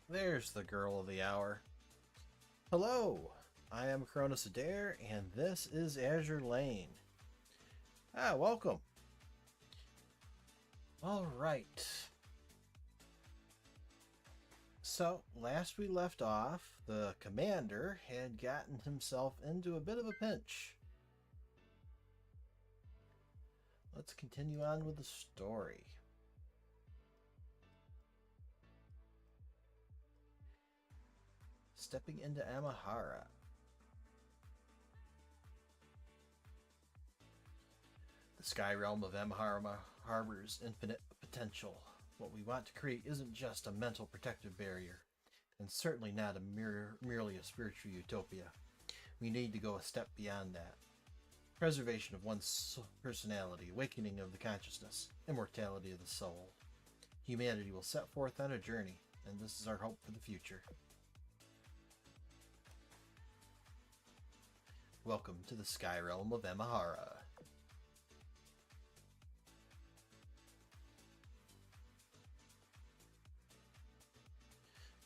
There's the girl of the hour. Hello, I am Cronus Adair, and this is Azur Lane. Welcome. Alright. So, last we left off, the commander had gotten himself into a bit of a pinch. Let's continue on with the story. Stepping into Amahara. The sky realm of Amahara harbors infinite potential. What we want to create isn't just a mental protective barrier, and certainly not merely a spiritual utopia. We need to go a step beyond that. Preservation of one's personality, awakening of the consciousness, immortality of the soul. Humanity will set forth on a journey, and this is our hope for the future. Welcome to the sky realm of Amahara.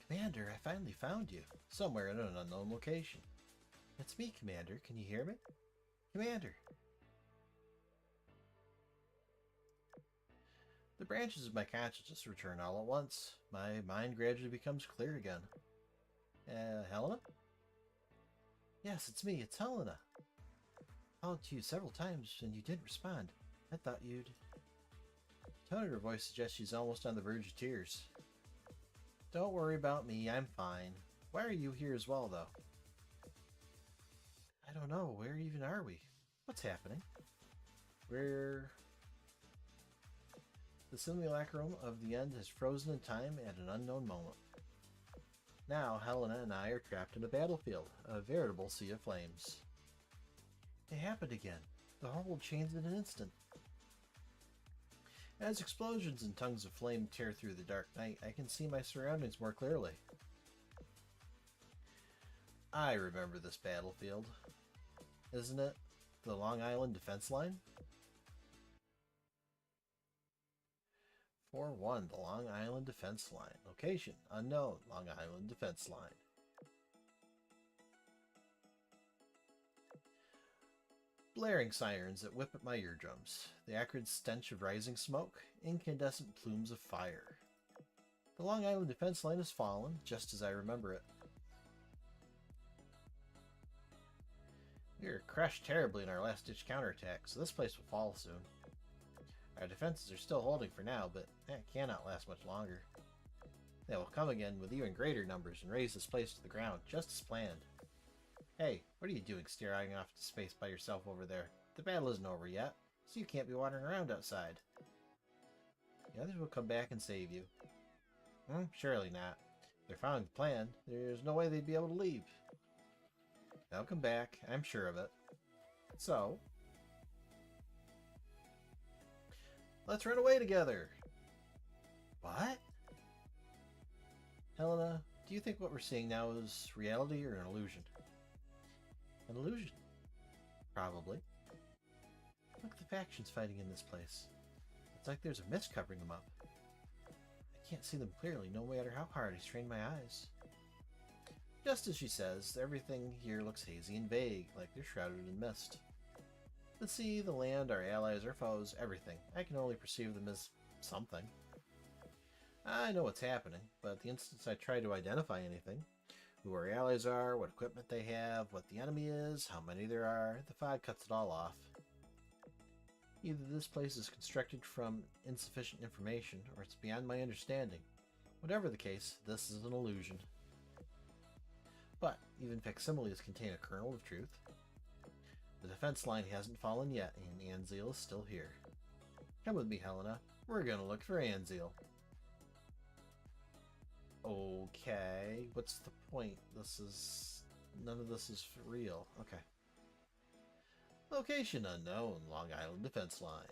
Commander, I finally found you. Somewhere in an unknown location. It's me, Commander. Can you hear me? Commander! The branches of my consciousness return all at once. My mind gradually becomes clear again. Helena? Yes, it's me. It's Helena. I called to you several times and you didn't respond. I thought you'd... The tone of her voice suggests she's almost on the verge of tears. Don't worry about me. I'm fine. Why are you here as well, though? I don't know. Where even are we? What's happening? The simulacrum of the end has frozen in time at an unknown moment. Now, Helena and I are trapped in a battlefield, a veritable sea of flames. It happened again. The whole world changed in an instant. As explosions and tongues of flame tear through the dark night, I can see my surroundings more clearly. I remember this battlefield. Isn't it the Long Island defense line? 4-1, the Long Island defense line. Location, unknown, Long Island defense line. Blaring sirens that whip at my eardrums. The acrid stench of rising smoke. Incandescent plumes of fire. The Long Island defense line has fallen, just as I remember it. We were crushed terribly in our last-ditch counterattack, so this place will fall soon. Our defenses are still holding for now, but that cannot last much longer. They will come again with even greater numbers and raise this place to the ground, just as planned. Hey, what are you doing staring off to space by yourself over there? The battle isn't over yet, so you can't be wandering around outside. The others will come back and save you. Surely not. If they're following the plan, there's no way they'd be able to leave. They'll come back, I'm sure of it. So, let's run away together! What? Helena, do you think what we're seeing now is reality or an illusion? An illusion. Probably. Look at the factions fighting in this place. It's like there's a mist covering them up. I can't see them clearly, no matter how hard I strain my eyes. Just as she says, everything here looks hazy and vague, like they're shrouded in mist. The sea, the land, our allies, our foes, everything. I can only perceive them as something. I know what's happening, but the instant I try to identify anything, who our allies are, what equipment they have, what the enemy is, how many there are, the fog cuts it all off. Either this place is constructed from insufficient information, or it's beyond my understanding. Whatever the case, this is an illusion. But even facsimiles contain a kernel of truth. The defense line hasn't fallen yet, and Anzil is still here. Come with me, Helena. We're gonna look for Anzil. Okay, what's the point? None of this is for real. Okay. Location unknown, Long Island defense line.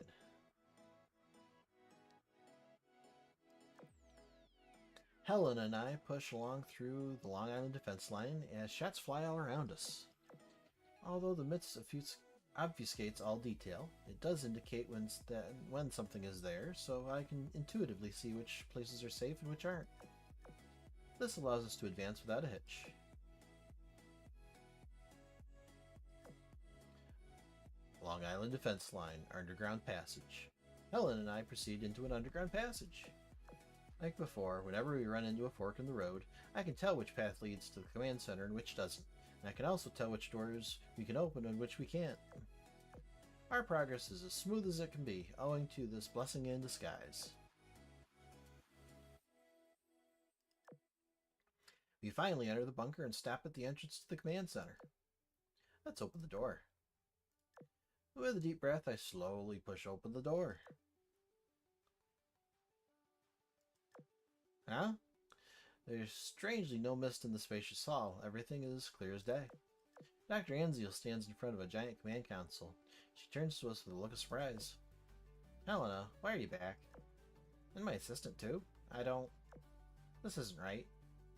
Helen and I push along through the Long Island defense line as shots fly all around us. Although the midst of obfuscates all detail. It does indicate when something is there, so I can intuitively see which places are safe and which aren't. This allows us to advance without a hitch. Long Island Defense Line, underground passage. Helen and I proceed into an underground passage. Like before, whenever we run into a fork in the road, I can tell which path leads to the command center and which doesn't, and I can also tell which doors we can open and which we can't. Our progress is as smooth as it can be, owing to this blessing in disguise. We finally enter the bunker and stop at the entrance to the command center. Let's open the door. With a deep breath, I slowly push open the door. Huh? There's strangely no mist in the spacious hall. Everything is clear as day. Dr. Anziel stands in front of a giant command console. She turns to us with a look of surprise. Helena, why are you back? And my assistant, too? This isn't right.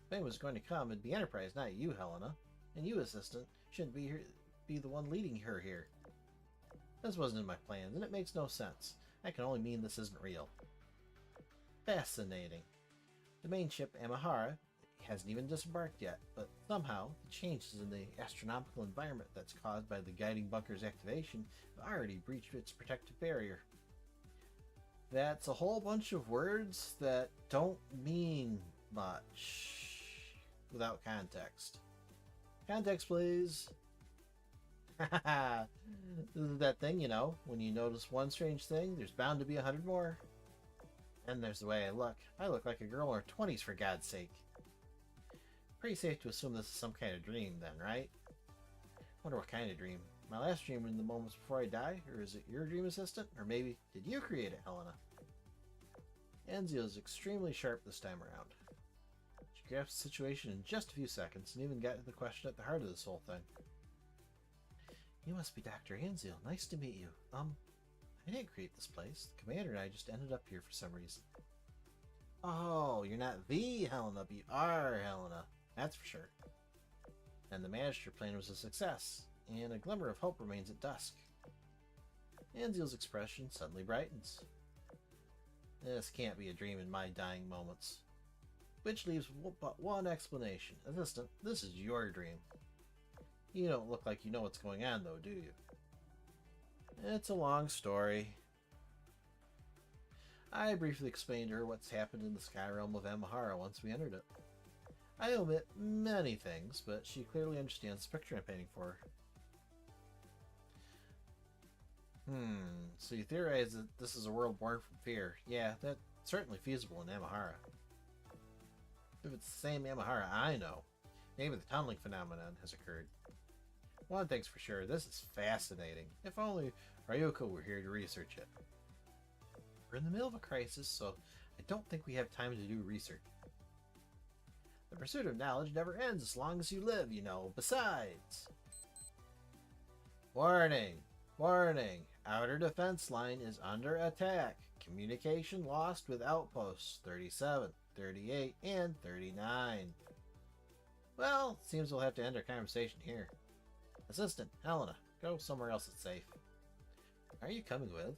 If anyone was going to come, it'd be Enterprise, not you, Helena. And you, assistant, shouldn't be the one leading her here. This wasn't in my plans, and it makes no sense. I can only mean this isn't real. Fascinating. The main ship, Amahara, hasn't even disembarked yet, but somehow the changes in the astronomical environment that's caused by the guiding bunker's activation have already breached its protective barrier. That's a whole bunch of words that don't mean much without context. Context, please. This is that thing, you know, when you notice one strange thing, there's bound to be 100 more. And there's the way I look. I look like a girl in her 20s, for God's sake. Pretty safe to assume this is some kind of dream, then, right? Wonder what kind of dream. My last dream in the moments before I die? Or is it your dream, assistant? Or maybe, did you create it, Helena? Anziel is extremely sharp this time around. She grasped the situation in just a few seconds, and even got to the question at the heart of this whole thing. You must be Dr. Anziel. Nice to meet you. I didn't create this place. The commander and I just ended up here for some reason. Oh, you're not the Helena, but you are Helena. That's for sure. And the Magister plan was a success, and a glimmer of hope remains at dusk. Anziel's expression suddenly brightens. This can't be a dream in my dying moments. Which leaves but one explanation. Assistant, this is your dream. You don't look like you know what's going on, though, do you? It's a long story. I briefly explained to her what's happened in the sky realm of Amahara once we entered it. I omit many things, but she clearly understands the picture I'm painting for her. So you theorize that this is a world born from fear. Yeah, that's certainly feasible in Amahara. If it's the same Amahara I know, maybe the tunneling phenomenon has occurred. One thing's for sure, this is fascinating. If only Ryoko were here to research it. We're in the middle of a crisis, so I don't think we have time to do research. The pursuit of knowledge never ends as long as you live, you know. Besides... Warning! Warning! Outer defense line is under attack. Communication lost with outposts 37, 38, and 39. Well, seems we'll have to end our conversation here. Assistant, Helena, go somewhere else that's safe. Are you coming with?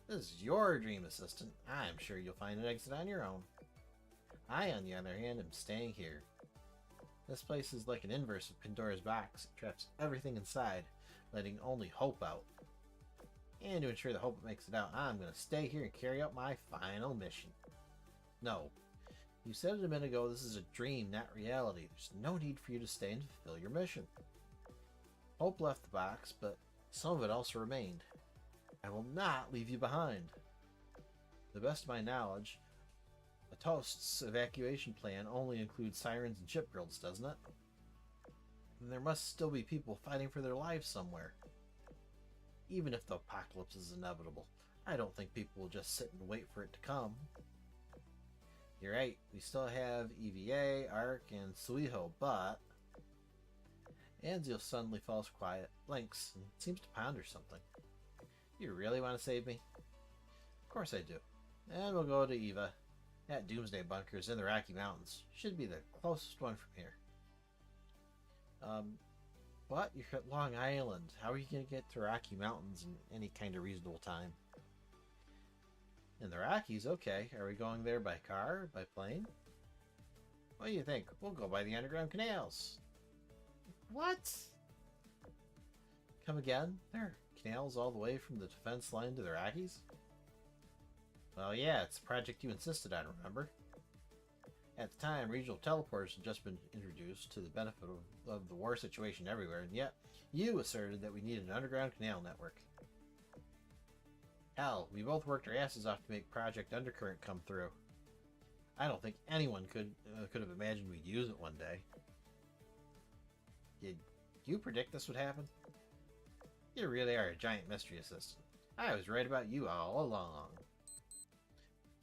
This is your dream, assistant. I'm sure you'll find an exit on your own. I, on the other hand, am staying here. This place is like an inverse of Pandora's box. It traps everything inside, letting only hope out. And to ensure the hope makes it out, I'm going to stay here and carry out my final mission. No. You said it a minute ago, this is a dream, not reality. There's no need for you to stay and fulfill your mission. Hope left the box, but some of it also remained. I will not leave you behind. To the best of my knowledge, the Toast's evacuation plan only includes sirens and shipgirls, doesn't it? And there must still be people fighting for their lives somewhere. Even if the apocalypse is inevitable, I don't think people will just sit and wait for it to come. You're right, we still have EVA, ARC, and Suiho, but... Anziel suddenly falls quiet, blinks, and seems to ponder something. You really want to save me? Of course I do. And we'll go to Eva. That Doomsday bunker is in the Rocky Mountains. Should be the closest one from here. But you're at Long Island. How are you going to get to Rocky Mountains in any kind of reasonable time? In the Rockies, okay. Are we going there by car? By plane? What do you think? We'll go by the underground canals. What? Come again? There are canals all the way from the defense line to the Rockies? Well, yeah, it's a project you insisted on, remember? At the time, regional teleporters had just been introduced to the benefit of the war situation everywhere, and yet you asserted that we needed an underground canal network. Hell, we both worked our asses off to make Project Undercurrent come through. I don't think anyone could have imagined we'd use it one day. Did you predict this would happen? You really are a giant mystery assistant. I was right about you all along.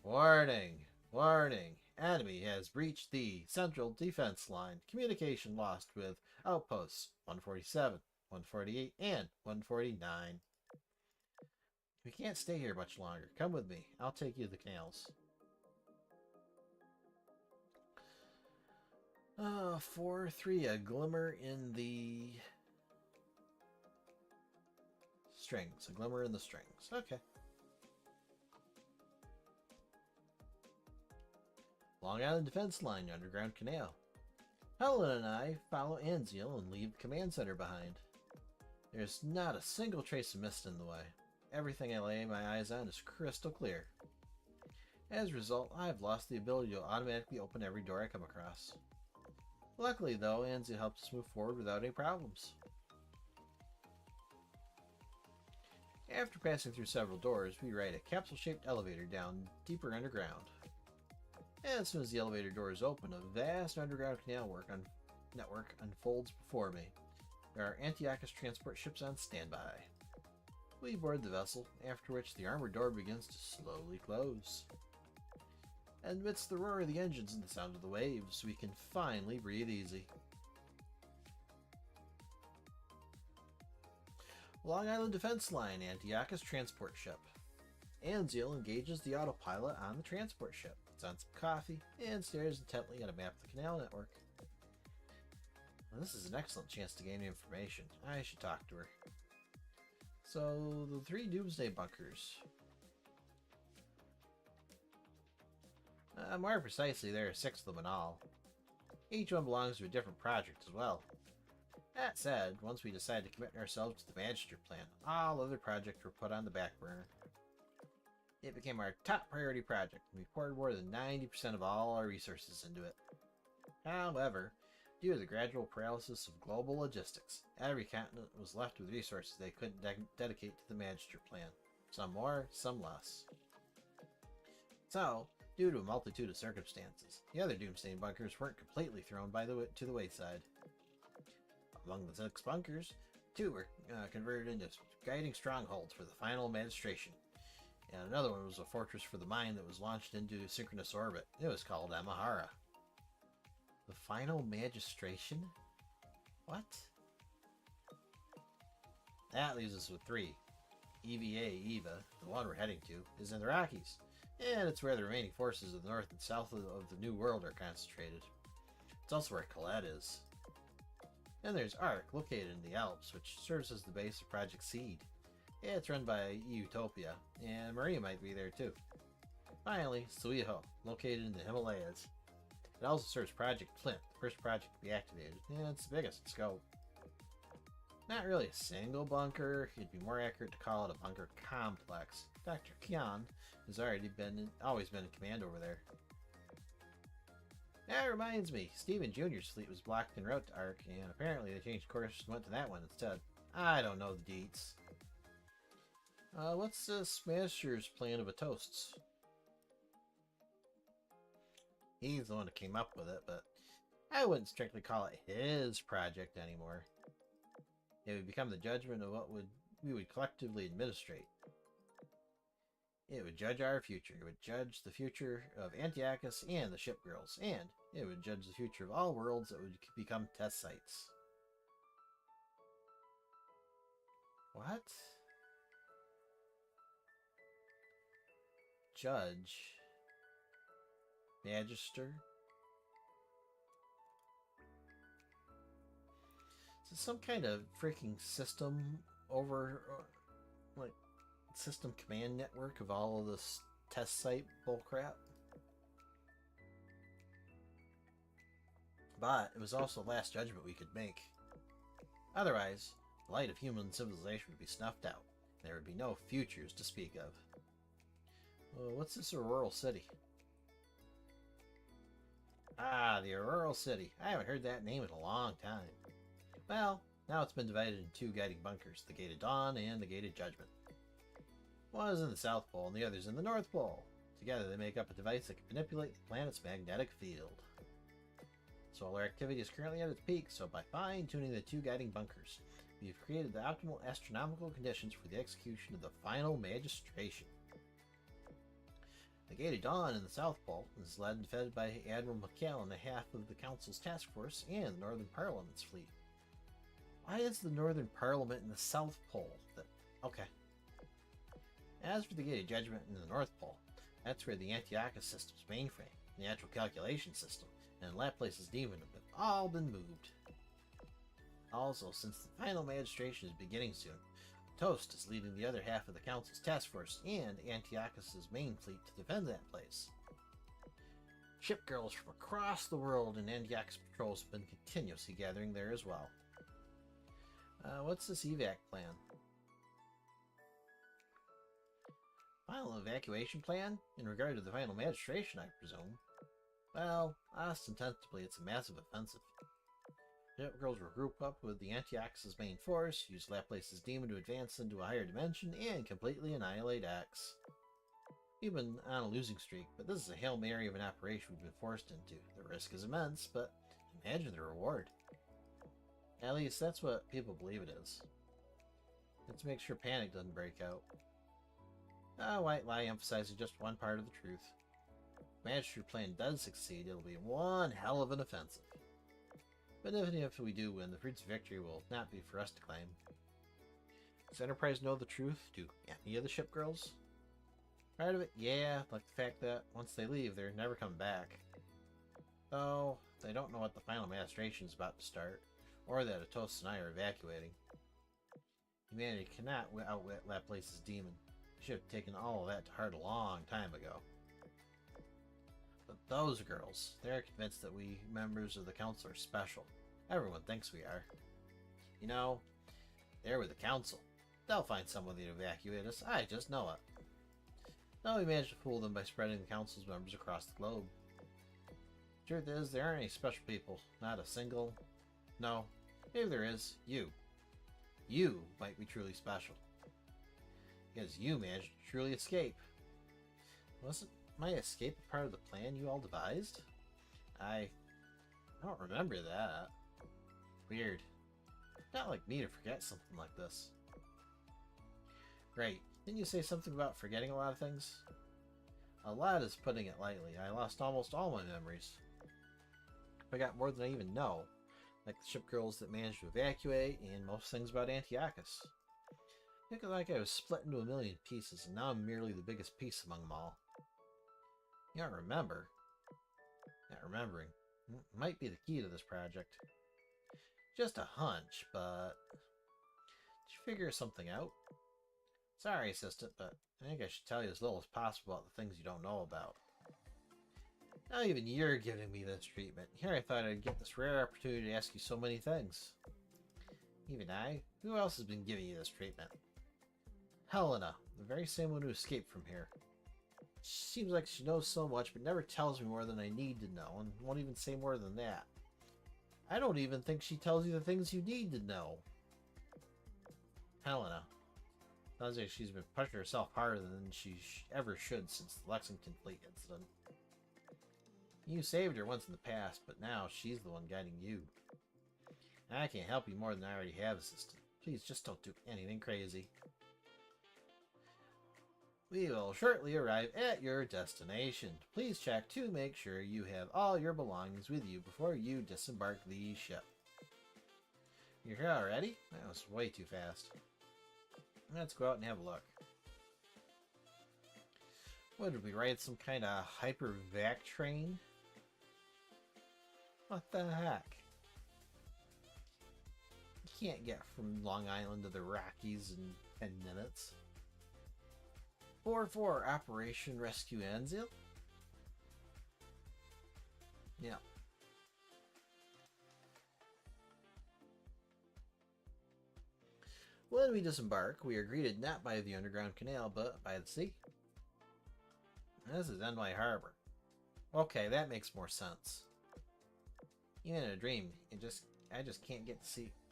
Warning! Warning! Enemy has breached the central defense line. Communication lost with outposts 147, 148, and 149. We can't stay here much longer. Come with me. I'll take you to the canals. 4-3, a glimmer in the strings. A glimmer in the strings. Okay. Long Island Defense Line, Underground Canal. Helena and I follow Anziel and leave the command center behind. There's not a single trace of mist in the way. Everything I lay my eyes on is crystal clear. As a result, I've lost the ability to automatically open every door I come across. Luckily, though, Anziel helps us move forward without any problems. After passing through several doors, we ride a capsule-shaped elevator down deeper underground. As soon as the elevator doors open, a vast underground canal network unfolds before me. There are Antiochus transport ships on standby. We board the vessel, after which the armored door begins to slowly close. Amidst the roar of the engines and the sound of the waves, we can finally breathe easy. Long Island Defense Line, Antiochus transport ship. Anziel engages the autopilot on the transport ship, puts on some coffee, and stares intently at a map of the canal network. Well, this is an excellent chance to gain information. I should talk to her. So, the 3 Doomsday bunkers. More precisely, there are 6 of them in all. Each one belongs to a different project as well. That said, once we decided to commit ourselves to the Magister plan, all other projects were put on the back burner. It became our top priority project, and we poured more than 90% of all our resources into it. However, due to the gradual paralysis of global logistics, every continent was left with resources they couldn't dedicate to the Magister plan. Some more, some less. So, due to a multitude of circumstances, the other Doomsday bunkers weren't completely thrown to the wayside. Among the 6 bunkers, 2 were converted into guiding strongholds for the final magistration, and another one was a fortress for the mine that was launched into synchronous orbit. It was called Amahara. The final magistration? What? That leaves us with 3. Eva, the one we're heading to, is in the Rockies, and it's where the remaining forces of the north and south of the New World are concentrated. It's also where Colette is. Then there's Ark, located in the Alps, which serves as the base of Project Seed. It's run by Utopia, and Maria might be there too. Finally, Suiho, located in the Himalayas. It also serves Project Flint, the first project to be activated, and it's the biggest in scope. Not really a single bunker, it'd be more accurate to call it a bunker complex. Dr. Kian has always been in command over there. That reminds me, Steven Jr.'s fleet was blocked en route to Ark, and apparently they changed course and went to that one instead. I don't know the deets. What's Smasher's plan of a toasts? He's the one who came up with it, but I wouldn't strictly call it his project anymore. It would become the judgment of what we would collectively administrate. It would judge our future. It would judge the future of Antiochus and the shipgirls, and it would judge the future of all worlds that would become test sites. What? Judge? Magister? Is it some kind of freaking system over, like, system command network of all of this test site bullcrap? But it was also the last judgment we could make. Otherwise, the light of human civilization would be snuffed out. There would be no futures to speak of. What's this Auroral City? Ah, the Auroral City. I haven't heard that name in a long time. Well, now it's been divided into two guiding bunkers, the Gate of Dawn and the Gate of Judgment. One is in the South Pole and the other is in the North Pole. Together they make up a device that can manipulate the planet's magnetic field. Solar activity is currently at its peak, so by fine-tuning the two guiding bunkers, we have created the optimal astronomical conditions for the execution of the final magistration. The Gate of Dawn in the South Pole is led and fed by Admiral McCall and half of the Council's task force and the Northern Parliament's fleet. Why is the Northern Parliament in the South Pole? Okay. As for the Gate of Judgment in the North Pole, that's where the Antiochus system's mainframe, the natural calculation system, and Laplace's demon have all been moved. Also, since the final magistration is beginning soon, Toast is leading the other half of the Council's task force and Antiochus's main fleet to defend that place. Shipgirls from across the world in Antiochus patrols have been continuously gathering there as well. What's this evac plan? Final evacuation plan? In regard to the final magistration, I presume. Well, ostensibly it's a massive offensive. Shipgirls will group up with the Antiochus' main force, use Laplace's demon to advance into a higher dimension, and completely annihilate X. We've been on a losing streak, but this is a Hail Mary of an operation we've been forced into. The risk is immense, but imagine the reward. At least that's what people believe it is. Let's make sure panic doesn't break out. A white lie emphasizing just one part of the truth. If Magister plan does succeed, it'll be one hell of an offensive. But even if we do win, the fruits of victory will not be for us to claim. Does Enterprise know the truth? Do any of the shipgirls? Part of it, yeah, like the fact that once they leave, they're never coming back. Though, they don't know what the final magistration is about to start, or that Atos and I are evacuating. Humanity cannot outwit Laplace's demon. We should have taken all of that to heart a long time ago. But those girls, they're convinced that we members of the Council are special. Everyone thinks we are. You know, they're with the Council. They'll find someone to evacuate us, I just know it. Now we managed to fool them by spreading the Council's members across the globe. Truth is, there aren't any special people. Not a single. No, maybe there is. You. You might be truly special. Because you managed to truly escape. Wasn't my escape a part of the plan you all devised? I don't remember that. Weird. Not like me to forget something like this. Great. Didn't you say something about forgetting a lot of things? A lot is putting it lightly. I lost almost all my memories. I got more than I even know. Like the shipgirls that managed to evacuate, and most things about Antiochus. I feel like I was split into a million pieces, and now I'm merely the biggest piece among them all. You don't remember. Not remembering might be the key to this project. Just a hunch, but... Did you figure something out? Sorry, Assistant, but I think I should tell you as little as possible about the things you don't know about. Now even you're giving me this treatment. Here I thought I'd get this rare opportunity to ask you so many things. Even I? Who else has been giving you this treatment? Helena, the very same one who escaped from here. She seems like she knows so much, but never tells me more than I need to know, and won't even say more than that. I don't even think she tells you the things you need to know. Helena. Sounds like she's been pushing herself harder than she ever should since the Lexington Fleet incident. You saved her once in the past, but now she's the one guiding you. I can't help you more than I already have, Assistant. Please just don't do anything crazy. We will shortly arrive at your destination. Please check to make sure you have all your belongings with you before you disembark the ship. You're here already? That was way too fast. Let's go out and have a look. What, did we ride some kind of hyper-vac train? What the heck? can't get from Long Island to the Rockies in 10 minutes. 4-4 Operation Rescue Anzil? Yeah. When we disembark, we are greeted not by the underground canal, but by the sea. This is NY Harbor. Okay, that makes more sense. Even in a dream, I just can't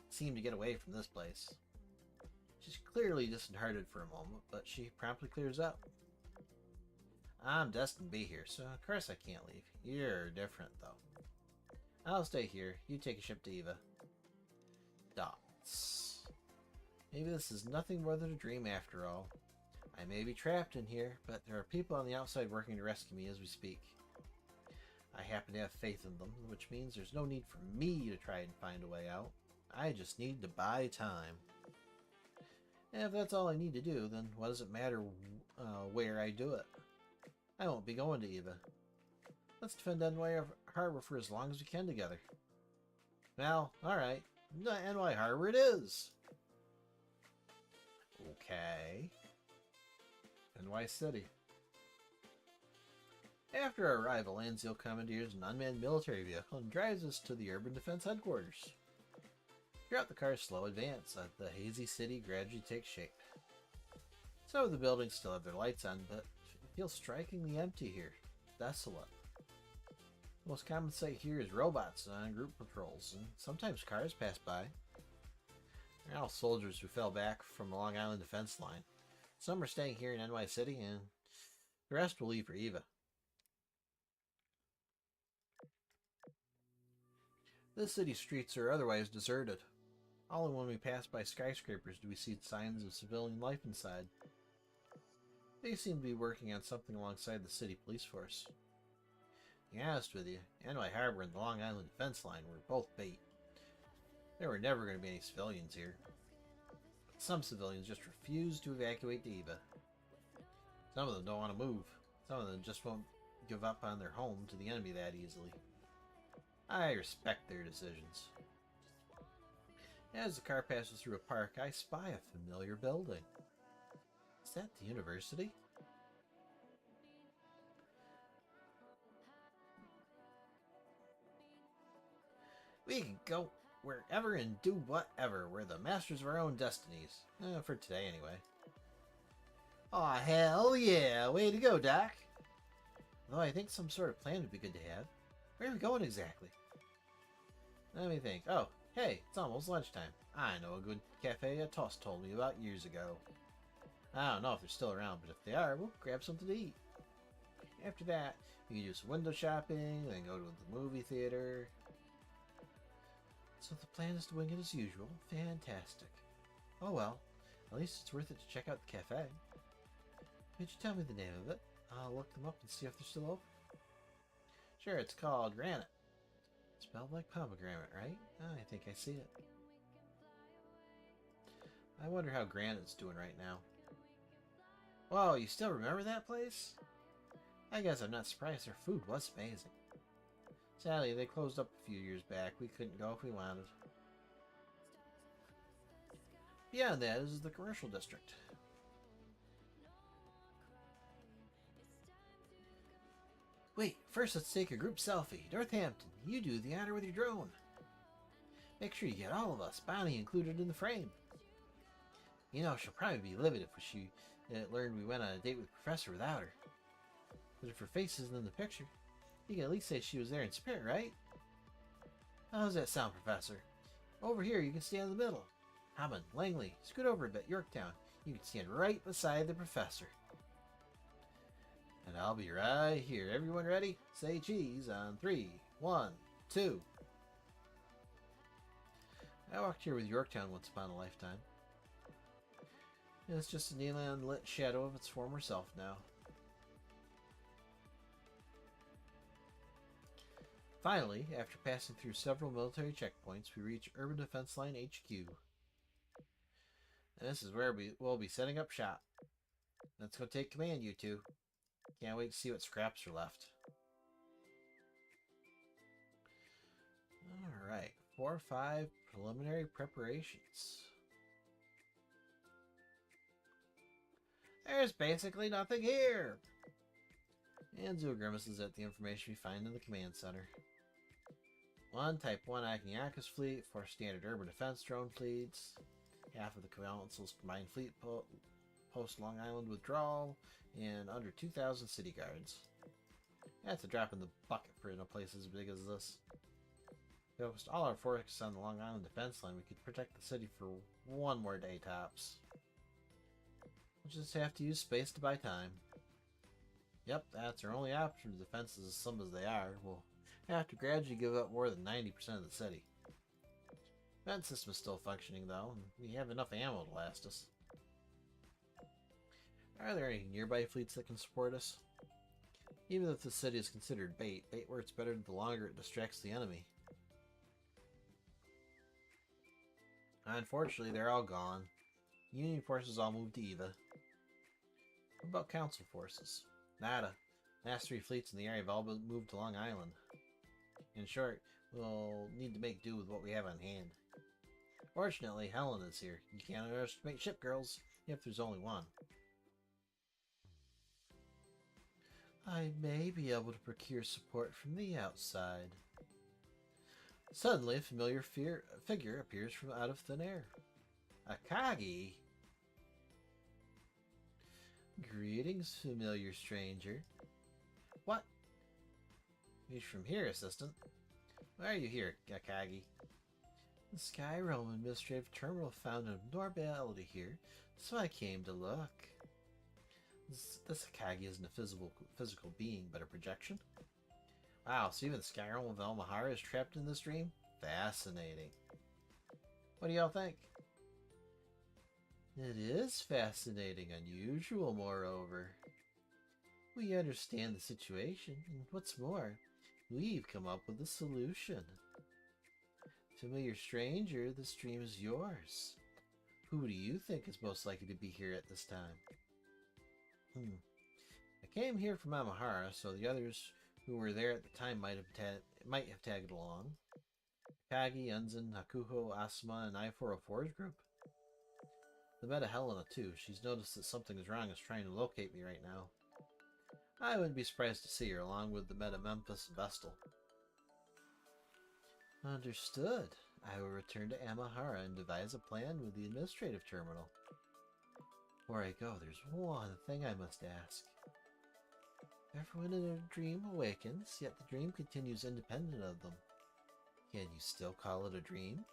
seem to get away from this place. She's clearly disheartened for a moment, but she promptly clears up. I'm destined to be here, so of course I can't leave. You're different, though. I'll stay here. You take a ship to Eva. Dots. Maybe this is nothing more than a dream after all. I may be trapped in here, but there are people on the outside working to rescue me as we speak. I happen to have faith in them, which means there's no need for me to try and find a way out. I just need to buy time. And if that's all I need to do, then what does it matter where I do it? I won't be going to Eva. Let's defend NY Harbor for as long as we can together. Well, alright. NY Harbor it is! Okay. NY City. After our arrival, Anzil commandeers an unmanned military vehicle and drives us to the Urban Defense Headquarters. Throughout the car's slow advance, the hazy city gradually takes shape. Some of the buildings still have their lights on, but it feels strikingly empty here. Desolate. The most common sight here is robots on group patrols, and sometimes cars pass by. They're all soldiers who fell back from the Long Island defense line. Some are staying here in NY City, and the rest will leave for Eva. The city streets are otherwise deserted. Only when we pass by skyscrapers do we see signs of civilian life inside. They seem to be working on something alongside the city police force. To be honest with you, NY Harbor and the Long Island defense line were both bait. There were never going to be any civilians here. But some civilians just refuse to evacuate to Eva. Some of them don't want to move. Some of them just won't give up on their home to the enemy that easily. I respect their decisions. As the car passes through a park, I spy a familiar building. Is that the university? We can go wherever and do whatever. We're the masters of our own destinies. For today, anyway. Aw, hell yeah! Way to go, Doc! Though I think some sort of plan would be good to have. Where are we going exactly? Let me think. Oh, hey, it's almost lunchtime. I know a good cafe a Toss told me about years ago. I don't know if they're still around, but if they are, we'll grab something to eat. After that, we can do some window shopping, then go to the movie theater. So the plan is to wing it as usual. Fantastic. Oh well, at least it's worth it to check out the cafe. Could you tell me the name of it? I'll look them up and see if they're still open. Sure, it's called Granite. Spelled like pomegranate, right? I think I see it. I wonder how Granite's doing right now. Whoa, you still remember that place? I guess I'm not surprised. Their food was amazing. Sadly, they closed up a few years back. We couldn't go if we wanted. Beyond that is the commercial district. Wait, first let's take a group selfie. Northampton, you do the honor with your drone. Make sure you get all of us, Bonnie included in the frame. You know, she'll probably be livid if she learned we went on a date with the Professor without her. But if her face isn't in the picture, you can at least say she was there in spirit, right? How does that sound, Professor? Over here, you can stand in the middle. Hammond, Langley, scoot over a bit, Yorktown. You can stand right beside the Professor. And I'll be right here. Everyone ready? Say cheese on 3, 1, 2. I walked here with Yorktown once upon a lifetime. It's just a neon-lit shadow of its former self now. Finally, after passing through several military checkpoints, we reach Urban Defense Line HQ. And this is where we'll be setting up shop. Let's go take command, you two. Can't wait to see what scraps are left. Alright, 4 or 5 preliminary preparations. There's basically nothing here! Azur grimaces at the information we find in the command center. 1 Type 1 Akagi fleet, 4 standard urban defense drone fleets, half of the Council's combined fleet post Long Island withdrawal, and under 2,000 city guards. That's a drop in the bucket for a place as big as this. If we focused all our focus on the Long Island defense line, we could protect the city for 1 more day tops. We'll just have to use space to buy time. Yep, that's our only option for defenses as some as they are. We'll have to gradually give up more than 90% of the city. Vent system is still functioning though, and we have enough ammo to last us. Are there any nearby fleets that can support us? Even if the city is considered bait works better the longer it distracts the enemy. Unfortunately, they're all gone. Union forces all moved to Eva. What about Council forces? Nada. Last 3 fleets in the area have all been moved to Long Island. In short, we'll need to make do with what we have on hand. Fortunately, Helena is here. You can't underestimate shipgirls if there's only one. I may be able to procure support from the outside. Suddenly, a familiar figure appears from out of thin air. Akagi? Greetings, familiar stranger. What? He's from here, assistant. Why are you here, Akagi? The Sky Realm Administrative Terminal found an abnormality here, so I came to look. This Akagi isn't a physical being, but a projection? Wow, so even the Sky Realm of Amahara is trapped in this dream? Fascinating. What do y'all think? It is fascinating, unusual, moreover. We understand the situation, and what's more, we've come up with a solution. Familiar stranger, this dream is yours. Who do you think is most likely to be here at this time? I came here from Amahara, so the others who were there at the time might have tagged along. Akagi, Unzen, Hakuhou, Asuma, and I-404's group. The Meta Helena, too. She's noticed that something is wrong and is trying to locate me right now. I wouldn't be surprised to see her, along with the Meta Memphis and Vestal. Understood. I will return to Amahara and devise a plan with the administrative terminal. Before I go, there's one thing I must ask. Everyone in a dream awakens, yet the dream continues independent of them. Can you still call it a dream?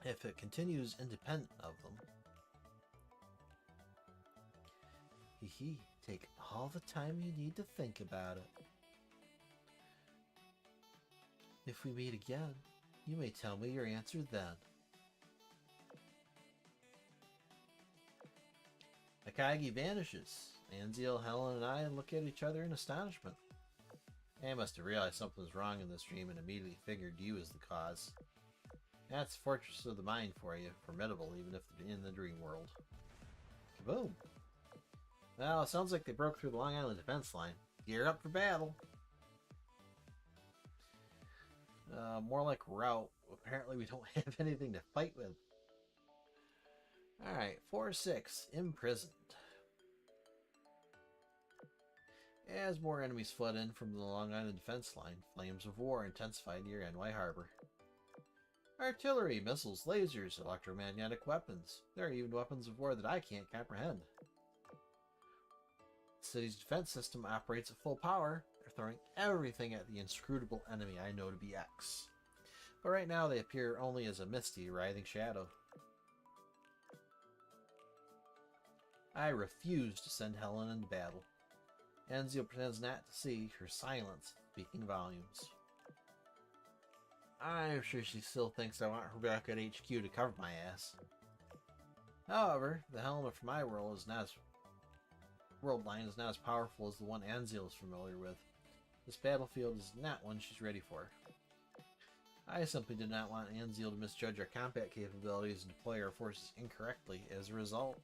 If it continues independent of them, take all the time you need to think about it. If we meet again, you may tell me your answer then. Akagi vanishes. Anziel, Helen, and I look at each other in astonishment. I must have realized something was wrong in this dream and immediately figured you as the cause. That's Fortress of the Mind for you. Formidable, even if in the dream world. Kaboom! Well, it sounds like they broke through the Long Island defense line. Gear up for battle! More like rout. Apparently we don't have anything to fight with. Alright, 4-6. Imprisoned. As more enemies flood in from the Long Island defense line, flames of war intensify near NY Harbor. Artillery, missiles, lasers, electromagnetic weapons. There are even weapons of war that I can't comprehend. The city's defense system operates at full power. They're throwing everything at the inscrutable enemy I know to be X. But right now they appear only as a misty, writhing shadow. I refuse to send Helen into battle. Enzio pretends not to see, her silence speaking volumes. I'm sure she still thinks I want her back at HQ to cover my ass. However, the Helena from my world line is not as powerful as the one Anziel is familiar with. This battlefield is not one she's ready for. I simply did not want Anziel to misjudge our combat capabilities and deploy our forces incorrectly as a result.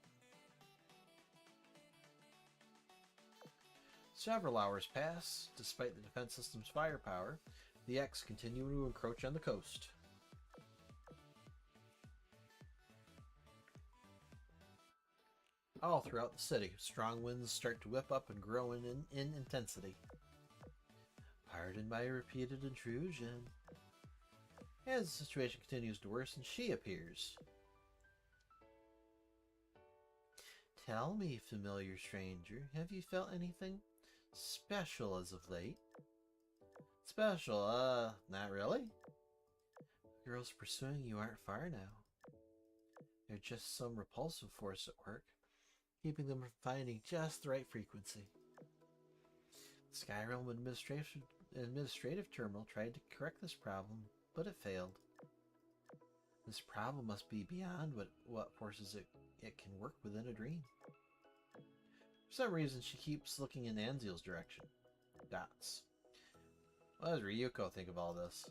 Several hours pass. Despite the defense system's firepower, the X continue to encroach on the coast. All throughout the city, strong winds start to whip up and grow in intensity. Pardon my repeated intrusion. As the situation continues to worsen, she appears. Tell me, familiar stranger, have you felt anything special as of late? Special? Not really. The girls pursuing you aren't far now. They're just some repulsive force at work, keeping them from finding just the right frequency. The Skyrealm administrative terminal tried to correct this problem, but it failed. This problem must be beyond what forces it can work within a dream. For some reason, she keeps looking in Anziel's direction. Dots. What does Ryuko think of all this?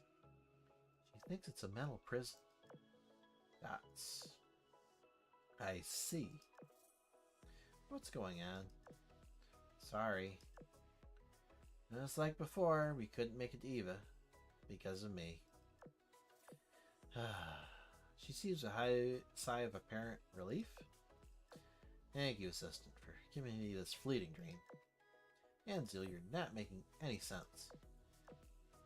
She thinks it's a mental prison. Dots. I see. What's going on? Sorry. Just like before, we couldn't make it to Eva. Because of me. She sees a high sigh of apparent relief. Thank you, assistant, for giving me this fleeting dream. Anziel, you're not making any sense.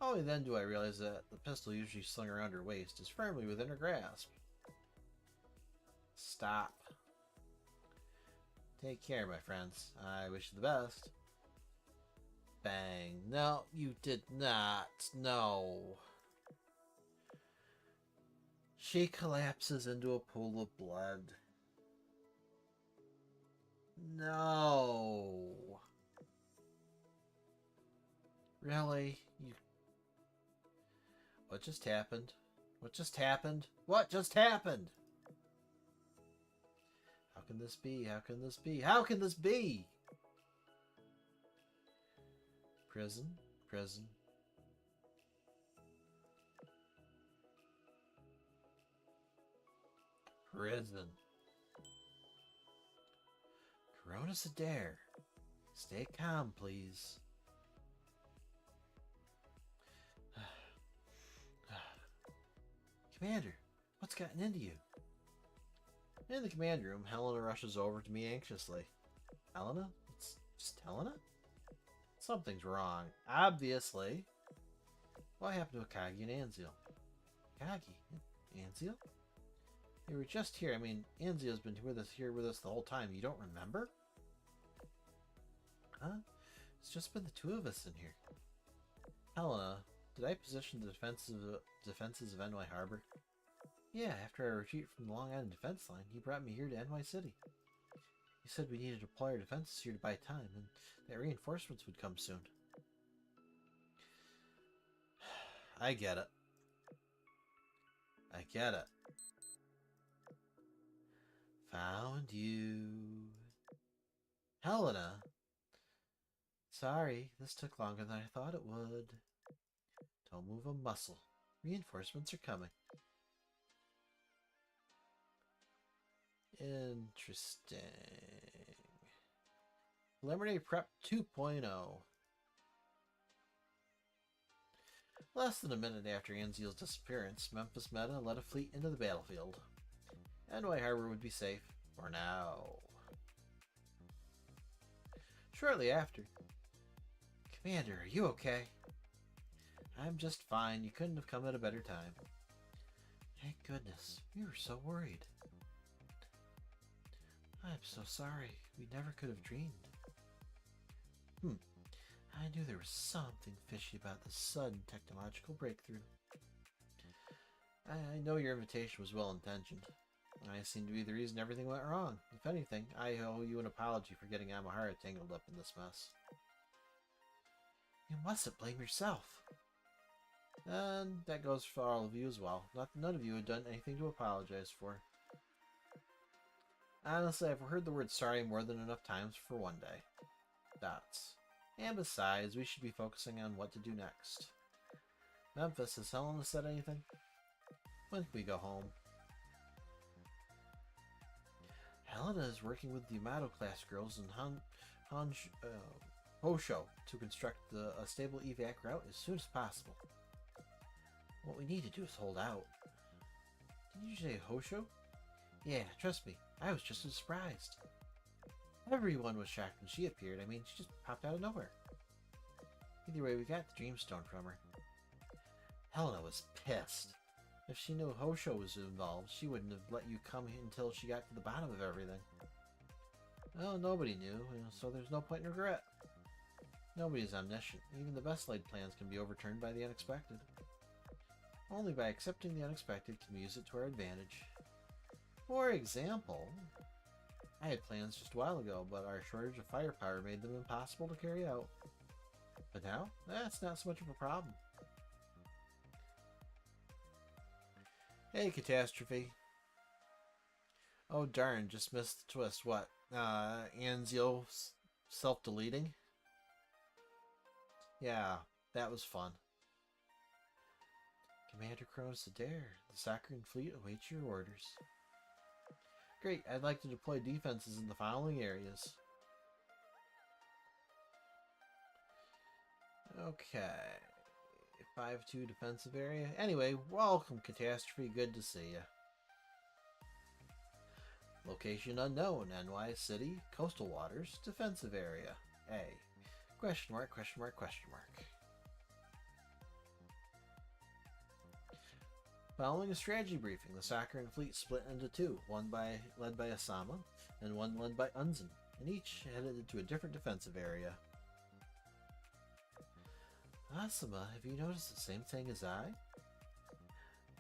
Only then do I realize that the pistol usually slung around her waist is firmly within her grasp. Stop. Take care, my friends. I wish you the best. Bang. No, you did not. No. She collapses into a pool of blood. No. Really? You... What just happened? What just happened? What just happened? How can this be? How can this be? How can this be? Prison? Prison? Prison. Coronis Adair. Stay calm, please. Commander, what's gotten into you? In the command room, Helena rushes over to me anxiously. Helena? It's just Helena? Something's wrong. Obviously. What happened to Akagi and Anziel? Akagi? Anziel? They were just here. I mean, Anziel's been here with us the whole time. You don't remember? Huh? It's just been the two of us in here. Helena, did I position the defenses of NY Harbor? Yeah, after our retreat from the Long Island defense line, he brought me here to NY City. He said we needed to deploy our defenses here to buy time, and that reinforcements would come soon. I get it. I get it. Found you. Helena. Sorry, this took longer than I thought it would. Don't move a muscle. Reinforcements are coming. Interesting. Preliminary Prep 2.0. Less than a minute after Anziel's disappearance, Memphis META led a fleet into the battlefield. NY Harbor would be safe for now. Shortly after, Commander, are you okay? I'm just fine. You couldn't have come at a better time. Thank goodness. We were so worried. I'm so sorry. We never could have dreamed. I knew there was something fishy about the sudden technological breakthrough. I know your invitation was well-intentioned. I seem to be the reason everything went wrong. If anything, I owe you an apology for getting Amahara tangled up in this mess. You mustn't blame yourself. And that goes for all of you as well. None of you have done anything to apologize for. Honestly, I've heard the word sorry more than enough times for one day. Dots. And besides, we should be focusing on what to do next. Memphis, has Helena said anything? When can we go home? Helena is working with the Yamato class girls in Hosho to construct a stable evac route as soon as possible. What we need to do is hold out. Did you say Hosho? Yeah, trust me, I was just as surprised. Everyone was shocked when she appeared. I mean, she just popped out of nowhere. Either way, we got the Dreamstone from her. Helena was pissed. If she knew Hosho was involved, she wouldn't have let you come until she got to the bottom of everything. Well, nobody knew, so there's no point in regret. Nobody is omniscient. Even the best laid plans can be overturned by the unexpected. Only by accepting the unexpected can we use it to our advantage. For example, I had plans just a while ago, but our shortage of firepower made them impossible to carry out. But now, that's not so much of a problem. Hey, Catastrophe. Oh darn, just missed the twist. What? Anzio self-deleting? Yeah, that was fun. Commander Cronus Adair, the Sakura fleet awaits your orders. Great, I'd like to deploy defenses in the following areas. Okay. 5-2 defensive area. Anyway, welcome, Catastrophe. Good to see you. Location unknown. NY City, coastal waters, defensive area. A. Question mark, question mark, question mark. Following a strategy briefing, the Sakura fleet split into two, one led by Asama and one led by Unzen, and each headed to a different defensive area. Asama, have you noticed the same thing as I?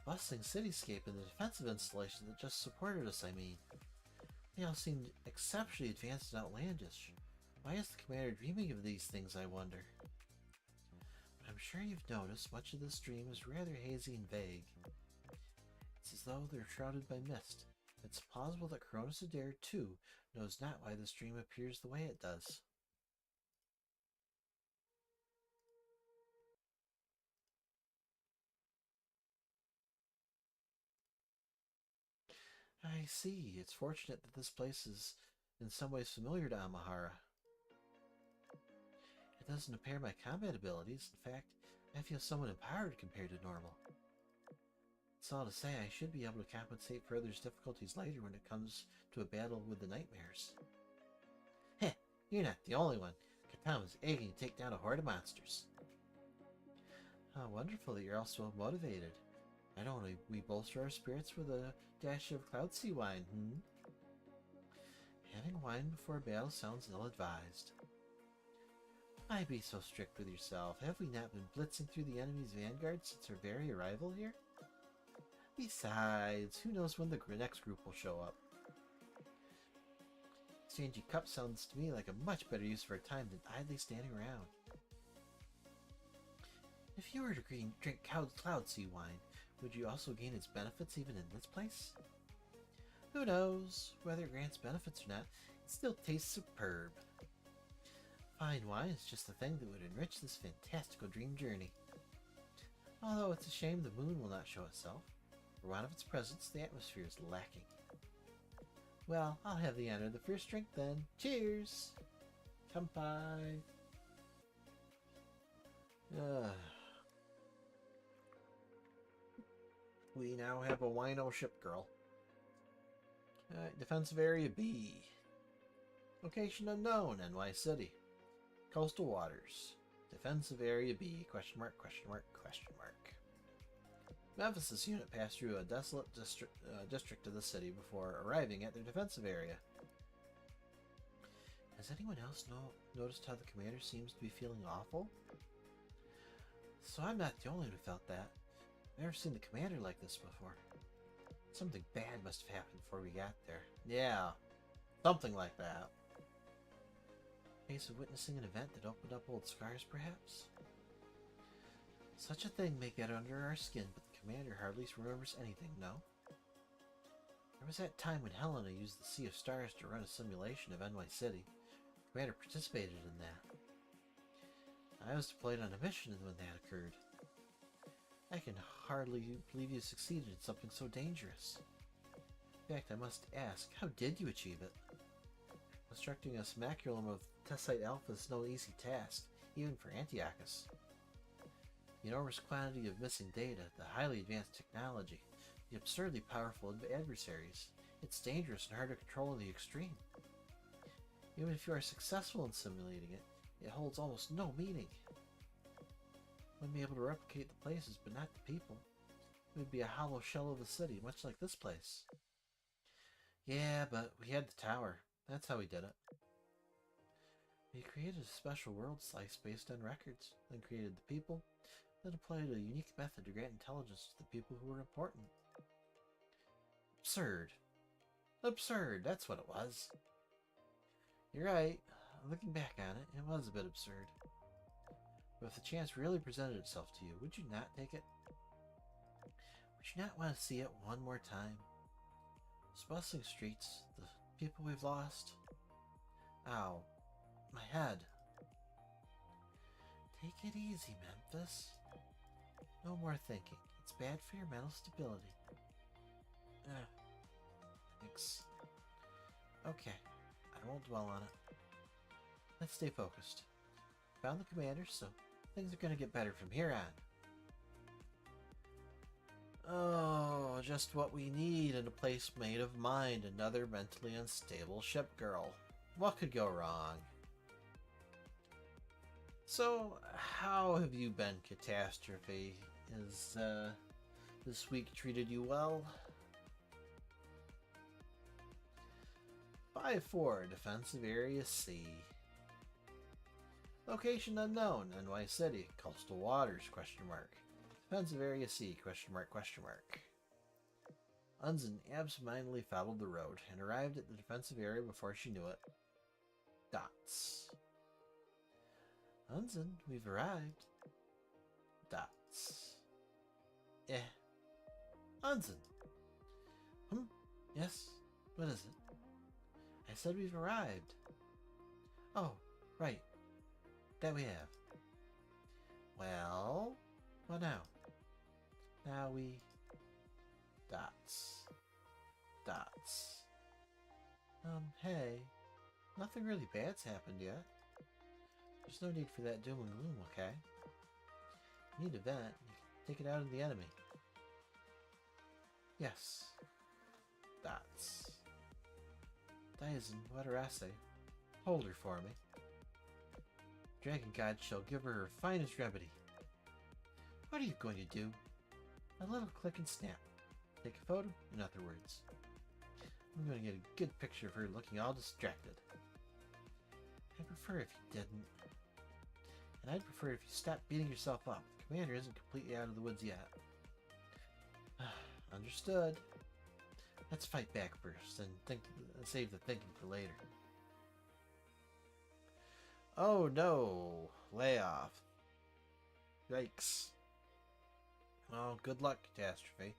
Bustling cityscape and the defensive installation that just supported us, I mean. They all seemed exceptionally advanced and outlandish. Why is the commander dreaming of these things, I wonder? I'm sure you've noticed much of this dream is rather hazy and vague. It's as though they're shrouded by mist. It's plausible that Cronus Adair, too, knows not why this dream appears the way it does. I see. It's fortunate that this place is in some ways familiar to Amahara. It doesn't impair my combat abilities. In fact, I feel somewhat empowered compared to normal. It's all to say I should be able to compensate for others' difficulties later when it comes to a battle with the nightmares. Heh, you're not the only one. Katama's aching to take down a horde of monsters. How wonderful that you're also motivated. I don't know, we bolster our spirits with a dash of cloud-sea wine, Having wine before battle sounds ill-advised. Why be so strict with yourself? Have we not been blitzing through the enemy's vanguard since our very arrival here? Besides, who knows when the next group will show up? Exchanging cups sounds to me like a much better use of our time than idly standing around. If you were to drink cloud-sea wine, would you also gain its benefits even in this place? Who knows? Whether it grants benefits or not, it still tastes superb. Fine wine is just the thing that would enrich this fantastical dream journey. Although it's a shame the moon will not show itself. For want of its presence, the atmosphere is lacking. Well, I'll have the honor of the first drink then. Cheers! Kanpai! We now have a wino ship girl. Defensive Area B. Location unknown, NY City. Coastal waters. Defensive Area B, question mark, question mark, question mark. Memphis' unit passed through a desolate district of the city before arriving at their defensive area. Has anyone else noticed how the commander seems to be feeling awful? So I'm not the only one who felt that. I've never seen the commander like this before. Something bad must have happened before we got there. Yeah, something like that. Case of witnessing an event that opened up old scars, perhaps? Such a thing may get under our skin, but the commander hardly remembers anything, no? There was that time when Helena used the Sea of Stars to run a simulation of NY City. The commander participated in that. I was deployed on a mission when that occurred. I can hardly believe you succeeded in something so dangerous. In fact, I must ask, how did you achieve it? Was Constructing a smaculum of Tessite Alpha is no easy task, even for Antiochus. The enormous quantity of missing data, the highly advanced technology, the absurdly powerful adversaries. It's dangerous and hard to control in the extreme. Even if you are successful in simulating it, it holds almost no meaning. One may be able to replicate the places, but not the people. It would be a hollow shell of a city, much like this place. Yeah, but we had the tower. That's how we did it. We created a special world slice based on records, then created the people, then applied a unique method to grant intelligence to the people who were important. Absurd. Absurd, that's what it was. You're right. Looking back on it, it was a bit absurd. But if the chance really presented itself to you, would you not take it? Would you not want to see it one more time? Those bustling streets, the people we've lost. Ow, my head. Take it easy, Memphis. No more thinking. It's bad for your mental stability. Thanks. Okay, I won't dwell on it. Let's stay focused. Found the commander, so things are going to get better from here on. Oh, just what we need in a place made of mind, another mentally unstable ship girl. What could go wrong? So, how have you been, Catastrophe? Is this week treated you well? 5-4, Defensive Area C. Location unknown, NY City, Coastal Waters, question mark. Defensive Area C, question mark, question mark. Unzen absentmindedly followed the road and arrived at the defensive area before she knew it. Dots. Unzen, we've arrived. Dots. Unzen. Yes? What is it? I said we've arrived. Oh, right. That we have. Well, what now? Now we... Dots. Dots. Hey. Nothing really bad's happened yet. There's no need for that doom and gloom, okay? You need a vent. You can take it out of the enemy. Yes. Dots. Daisen, Waterase, hold her for me. Dragon God shall give her her finest remedy. What are you going to do? A little click and snap. Take a photo, in other words. I'm going to get a good picture of her looking all distracted. I'd prefer if you didn't. And I'd prefer if you stopped beating yourself up. The commander isn't completely out of the woods yet. Understood. Let's fight back first and save the thinking for later. Oh no! Layoff. Yikes. Oh, good luck, Catastrophe.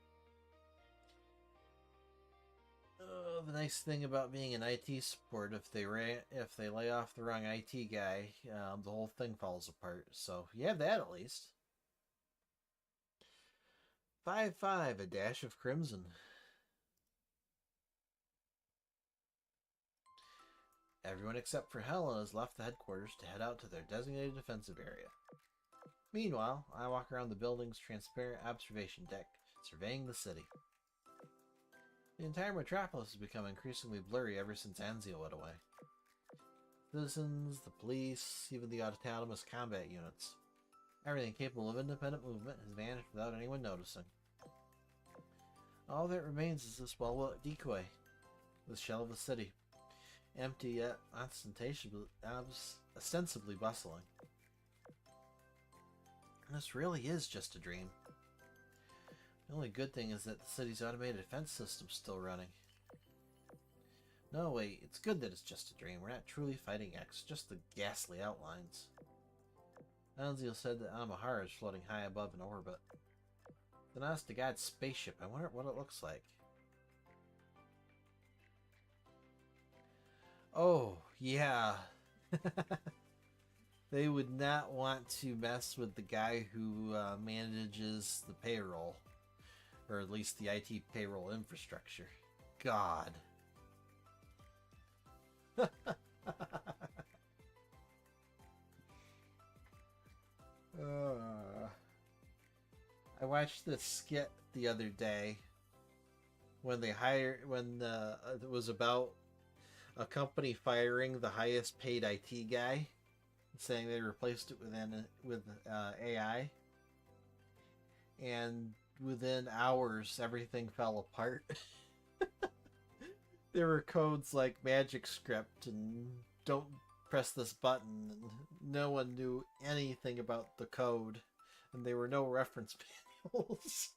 The nice thing about being an IT support, if they lay off the wrong IT guy, the whole thing falls apart. So you have that at least. 5-5, a dash of crimson. Everyone except for Helena has left the headquarters to head out to their designated defensive area. Meanwhile, I walk around the building's transparent observation deck, surveying the city. The entire metropolis has become increasingly blurry ever since Anzio went away. Citizens, the police, even the autonomous combat units. Everything capable of independent movement has vanished without anyone noticing. All that remains is this well-lit decoy, this shell of a city. Empty yet ostensibly bustling. This really is just a dream. The only good thing is that the city's automated defense system's still running. No, wait, it's good that it's just a dream. We're not truly fighting X, just the ghastly outlines. Anzio said that Amahara is floating high above in orbit. It's an honest to God spaceship. I wonder what it looks like. Oh, yeah. They would not want to mess with the guy who manages the payroll. Or at least the IT payroll infrastructure. God. I watched this skit the other day when it was about a company firing the highest paid IT guy, saying they replaced it with AI, and within hours everything fell apart. There were codes like magic script and don't press this button, and no one knew anything about the code, and there were no reference manuals.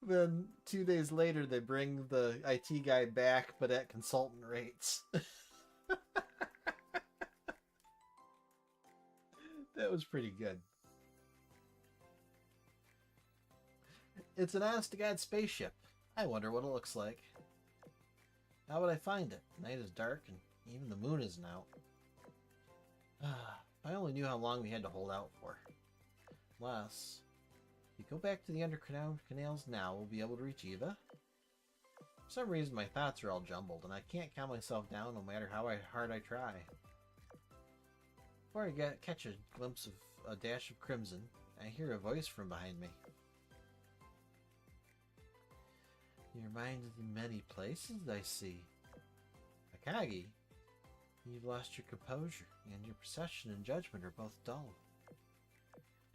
Then 2 days later they bring the IT guy back, but at consultant rates. That was pretty good. It's an honest-to-God spaceship. I wonder what it looks like. How would I find it? The night is dark and even the moon isn't out. If I only knew how long we had to hold out for. Unless, if we go back to the underground canals now, we'll be able to reach Eva. For some reason my thoughts are all jumbled and I can't calm myself down no matter how hard I try. Before I catch a glimpse of a dash of crimson, I hear a voice from behind me. Your mind is in many places, I see. Akagi, you've lost your composure, and your perception and judgment are both dull.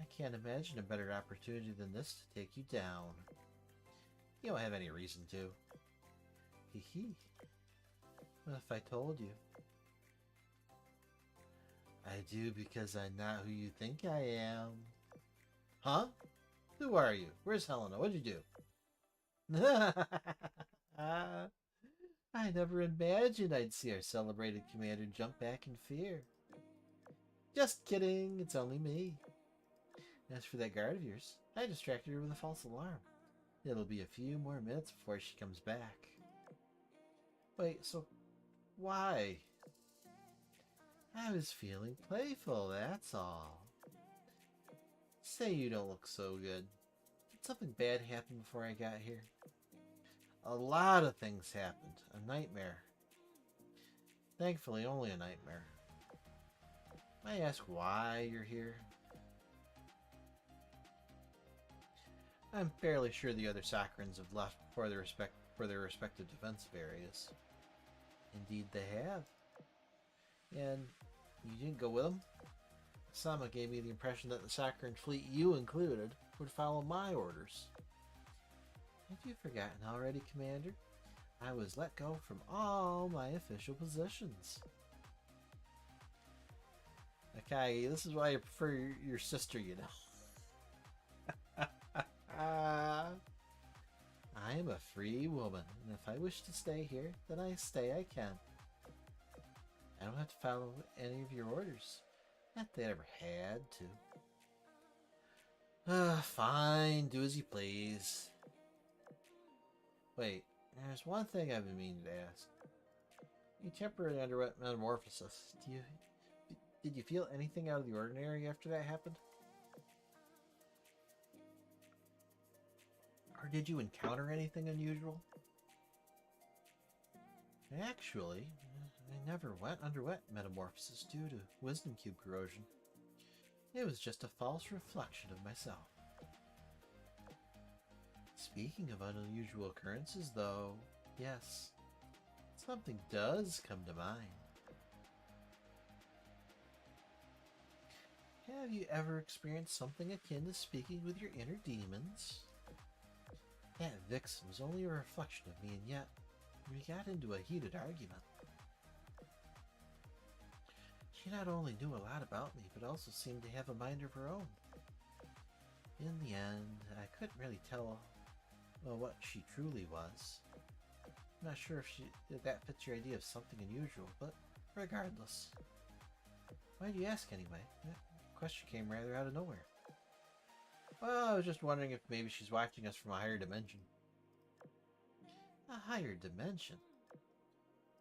I can't imagine a better opportunity than this to take you down. You don't have any reason to. Hee hee. What if I told you? I do because I'm not who you think I am. Huh? Who are you? Where's Helena? What'd you do? I never imagined I'd see our celebrated commander jump back in fear. Just kidding, it's only me. As for that guard of yours, I distracted her with a false alarm. It'll be a few more minutes before she comes back. Wait, so why? I was feeling playful, that's all. Say you don't look so good. Did something bad happen before I got here? A lot of things happened. A nightmare. Thankfully, only a nightmare. May I ask why you're here? I'm fairly sure the other Sakurans have left for their respective defensive areas. Indeed they have. And you didn't go with them? Sama gave me the impression that the Sakuran fleet, you included, would follow my orders. Have you forgotten already, Commander? I was let go from all my official positions. Akagi, this is why I prefer your sister, you know. I am a free woman, and if I wish to stay here, then I can. I don't have to follow any of your orders. Not that I ever had to. Fine, do as you please. Wait, there's one thing I've been meaning to ask. You temporarily underwent metamorphosis. Did you feel anything out of the ordinary after that happened? Or did you encounter anything unusual? Actually, I never underwent metamorphosis due to wisdom cube corrosion. It was just a false reflection of myself. Speaking of unusual occurrences, though, yes, something does come to mind. Have you ever experienced something akin to speaking with your inner demons? That vixen was only a reflection of me, and yet we got into a heated argument. She not only knew a lot about me, but also seemed to have a mind of her own. In the end, I couldn't really tell what she truly was. I'm not sure if that fits your idea of something unusual, but regardless. Why do you ask anyway? That question came rather out of nowhere. Well, I was just wondering if maybe she's watching us from a higher dimension. A higher dimension?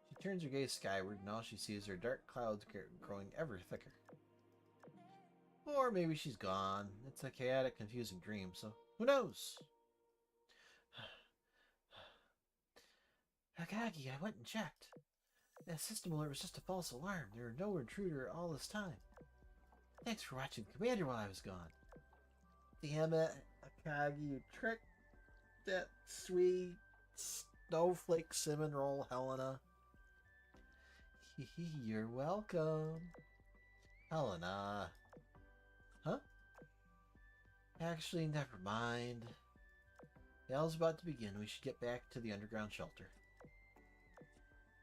She turns her gaze skyward and all she sees are dark clouds growing ever thicker. Or maybe she's gone. It's a chaotic, confusing dream, so who knows? Akagi, I went and checked. That system alert was just a false alarm. There were no intruder all this time. Thanks for watching the commander while I was gone. Damn it, Akagi, you tricked that sweet snowflake cinnamon roll, Helena. You're welcome. Helena. Huh? Actually, never mind. Battle's about to begin. We should get back to the underground shelter.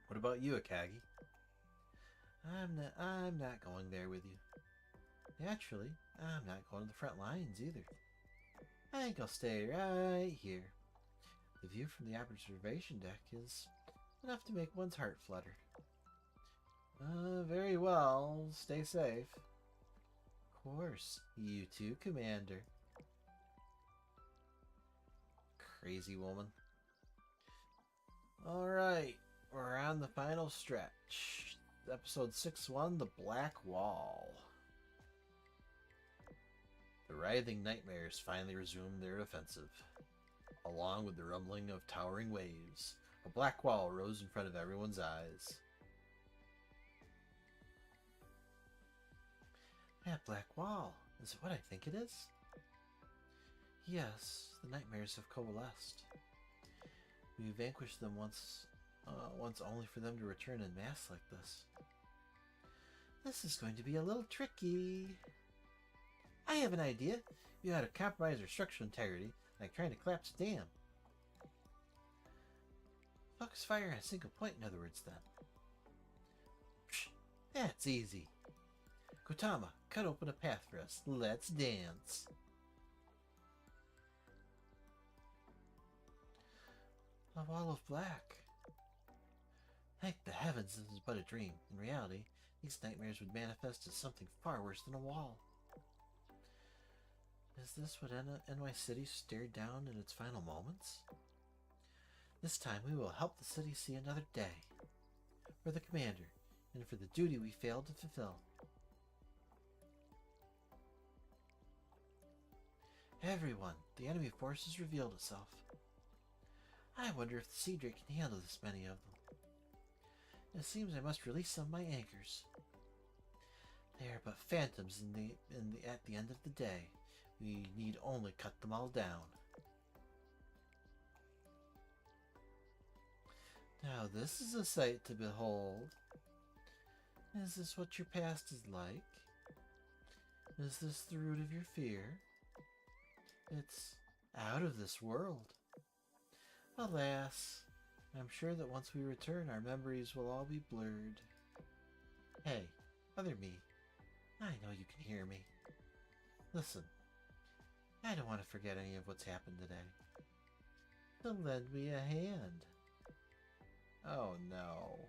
What about you, Akagi? I'm not going there with you. Naturally, I'm not going to the front lines either. I think I'll stay right here. The view from the observation deck is enough to make one's heart flutter. Very well. Stay safe. Of course. You too, Commander. Crazy woman. Alright. We're on the final stretch. Episode 6-1, The Black Wall. The writhing nightmares finally resumed their offensive. Along with the rumbling of towering waves, a black wall rose in front of everyone's eyes. That black wall, is it what I think it is? Yes, the nightmares have coalesced. We vanquished them once only for them to return en masse like this. This is going to be a little tricky. I have an idea. You ought to compromise our structural integrity, like trying to collapse a dam. Focus fire on a single point, in other words, then. Psh, that's easy. Kotama, cut open a path for us. Let's dance. A wall of black. Thank the heavens this is but a dream. In reality, these nightmares would manifest as something far worse than a wall. Is this what NY City stared down in its final moments? This time we will help the city see another day. For the commander, and for the duty we failed to fulfill. Everyone, the enemy force has revealed itself. I wonder if the sea drake can handle this many of them. It seems I must release some of my anchors. They are but phantoms at the end of the day. We need only cut them all down. Now this is a sight to behold. Is this what your past is like? Is this the root of your fear? It's out of this world. Alas, I'm sure that once we return, our memories will all be blurred. Hey, other me, I know you can hear me. Listen, I don't want to forget any of what's happened today. So lend me a hand. Oh no.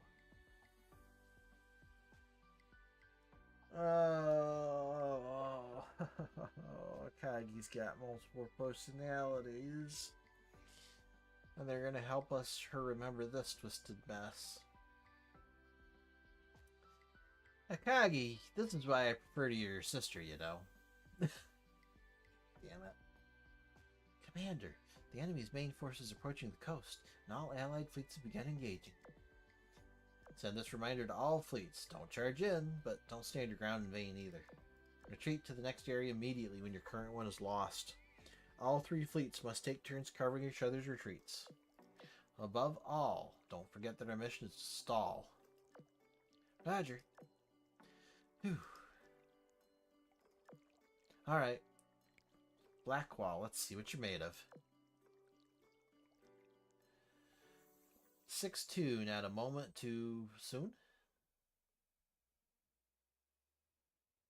Oh, Akagi's got multiple personalities. And they're gonna help her remember this twisted mess. Akagi, this is why I prefer to your sister, you know. Damn it. Commander, the enemy's main force is approaching the coast, and all allied fleets have begun engaging. Send this reminder to all fleets. Don't charge in, but don't stand your ground in vain either. Retreat to the next area immediately when your current one is lost. All three fleets must take turns covering each other's retreats. Above all, don't forget that our mission is to stall. Roger. Whew. Alright. Black Wall, let's see what you're made of. 6-2, not a moment too soon?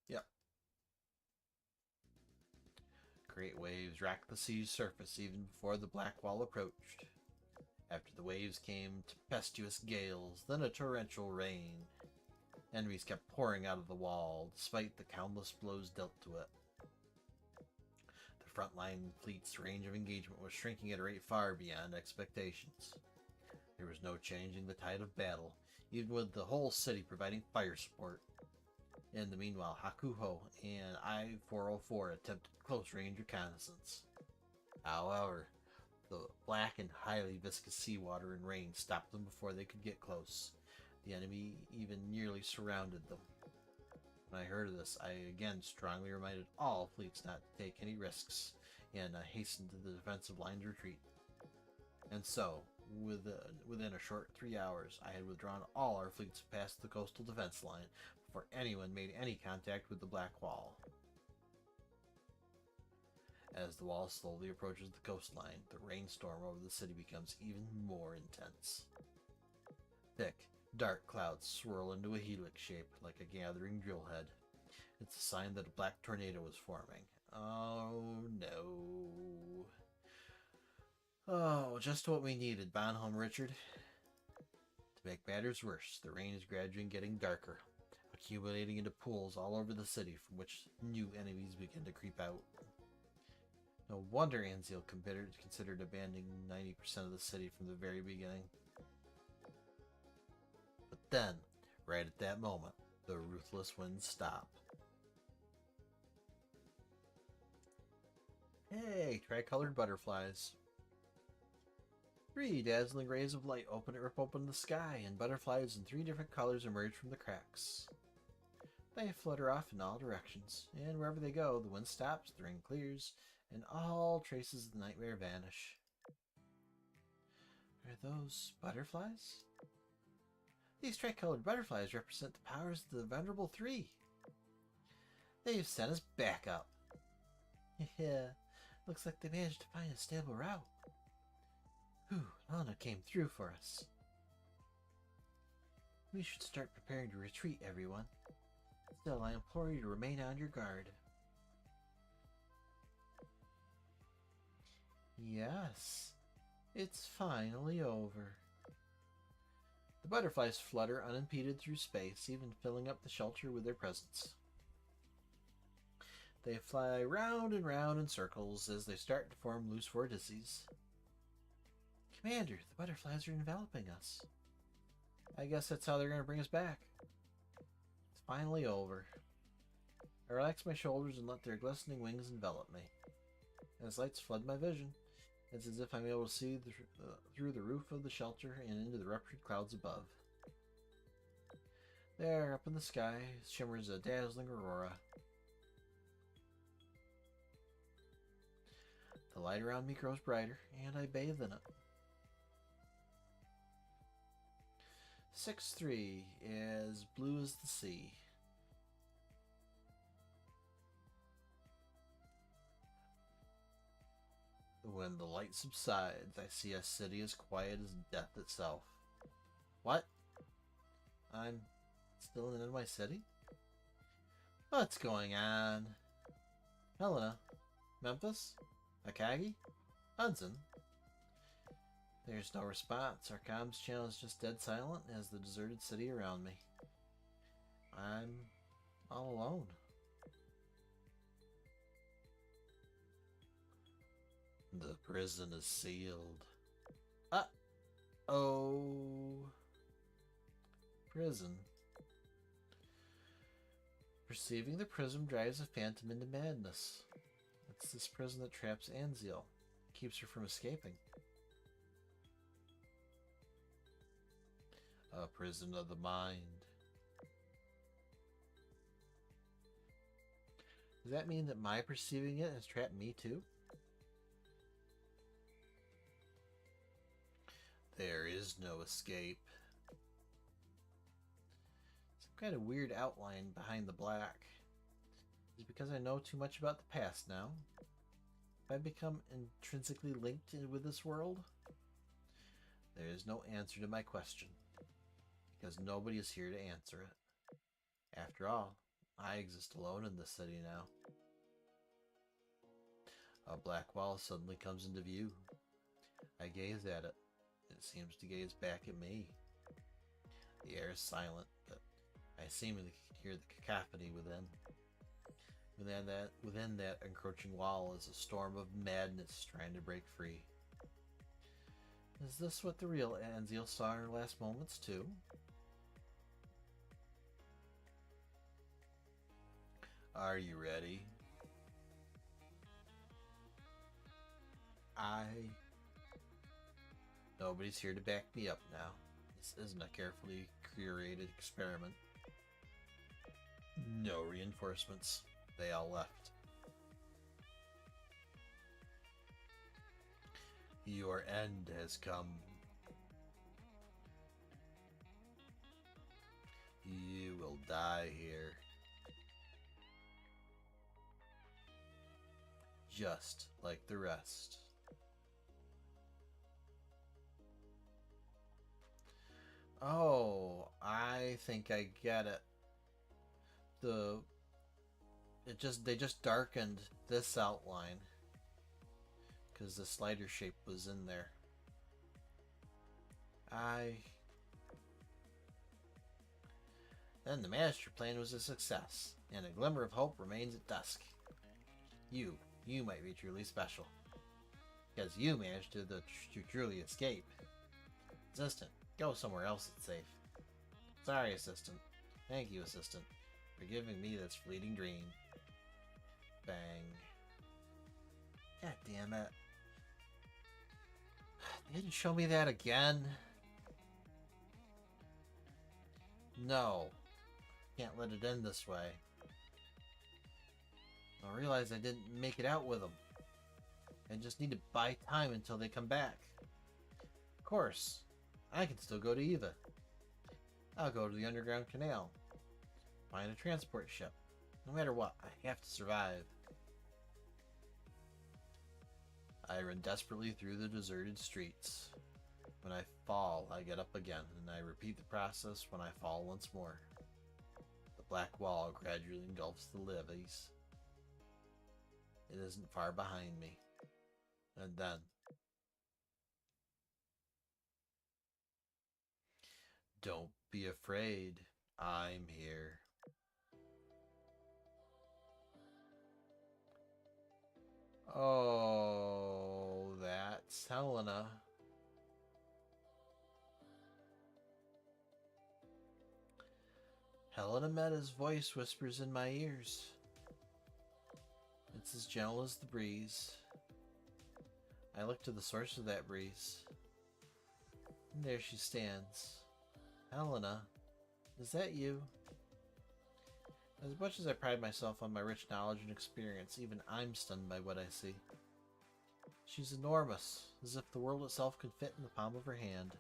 Yep. Great waves racked the sea's surface even before the black wall approached. After the waves came tempestuous gales, then a torrential rain. Enemies kept pouring out of the wall, despite the countless blows dealt to it. The frontline fleet's range of engagement was shrinking at a rate far beyond expectations. There was no changing the tide of battle, even with the whole city providing fire support. In the meanwhile, Hakuhou and I-404 attempted close-range reconnaissance. However, The black and highly viscous seawater and rain stopped them before they could get close. The enemy even nearly surrounded them. When I heard of this, I again strongly reminded all fleets not to take any risks, and hastened to the defensive line's retreat. And so, within a short 3 hours, I had withdrawn all our fleets past the coastal defense line before anyone made any contact with the Black Wall. As the wall slowly approaches the coastline, the rainstorm over the city becomes even more intense. Thick, dark clouds swirl into a helix shape like a gathering drill head. It's a sign that a black tornado is forming. Oh no. Oh, just what we needed, Bonhomme Richard. To make matters worse, the rain is gradually getting darker, accumulating into pools all over the city from which new enemies begin to creep out. No wonder Anzil considered abandoning 90% of the city from the very beginning. But then, right at that moment, the ruthless winds stop. Hey, tricolored butterflies. 3 dazzling rays of light rip open the sky, and butterflies in 3 different colors emerge from the cracks. They flutter off in all directions, and wherever they go, the wind stops, the rain clears, and all traces of the nightmare vanish. Are those butterflies? These tricolored butterflies represent the powers of the Venerable Three. They've sent us back up. Yeah, looks like they managed to find a stable route. Whew, Lana came through for us. We should start preparing to retreat, everyone. Still, I implore you to remain on your guard. Yes, it's finally over. The butterflies flutter unimpeded through space, even filling up the shelter with their presence. They fly round and round in circles as they start to form loose vortices. Commander, the butterflies are enveloping us. I guess that's how they're going to bring us back. It's finally over. I relax my shoulders and let their glistening wings envelop me. As lights flood my vision, it's as if I'm able to see through the roof of the shelter and into the ruptured clouds above. There, up in the sky, shimmers a dazzling aurora. The light around me grows brighter, and I bathe in it. 6-3, as blue as the sea. When the light subsides, I see a city as quiet as death itself. What? I'm still in my city? What's going on? Helena? Memphis? Akagi? Hudson? There's no response. Our comms channel is just dead silent as the deserted city around me. I'm all alone. The prison is sealed. Uh-oh. Prison. Perceiving the prism drives a phantom into madness. It's this prison that traps Anzil, keeps her from escaping. A prison of the mind. Does that mean that my perceiving it has trapped me too? There is no escape. Some kind of weird outline behind the black. Is it because I know too much about the past now? Have I become intrinsically linked with this world? There is no answer to my question, because nobody is here to answer it. After all, I exist alone in this city now. A black wall suddenly comes into view. I gaze at it. It seems to gaze back at me. The air is silent, but I seemingly hear the cacophony within. Within that encroaching wall is a storm of madness trying to break free. Is this what the real Anzil saw in her last moments too? Are you ready? I Nobody's here to back me up now. This isn't a carefully curated experiment. No reinforcements. They all left. Your end has come. You will die here. Just like the rest. Oh, I think I get it. They just darkened this outline because the slider shape was in there. Then the master plan was a success, and a glimmer of hope remains at dusk. You might be truly special, because you managed to truly escape. Assistant, go somewhere else that's safe. Sorry, Assistant. Thank you, Assistant, for giving me this fleeting dream. Bang. God damn it. They didn't show me that again. No. Can't let it end this way. I realize I didn't make it out with them. I just need to buy time until they come back. Of course, I can still go to Eva. I'll go to the underground canal. Find a transport ship. No matter what, I have to survive. I run desperately through the deserted streets. When I fall, I get up again, and I repeat the process when I fall once more. The black wall gradually engulfs the levees. It isn't far behind me. And then... Don't be afraid. I'm here. Oh, that's Helena. Helena META's voice whispers in my ears. It's as gentle as the breeze. I look to the source of that breeze. And there she stands. Helena, is that you? As much as I pride myself on my rich knowledge and experience, even I'm stunned by what I see. She's enormous, as if the world itself could fit in the palm of her hand.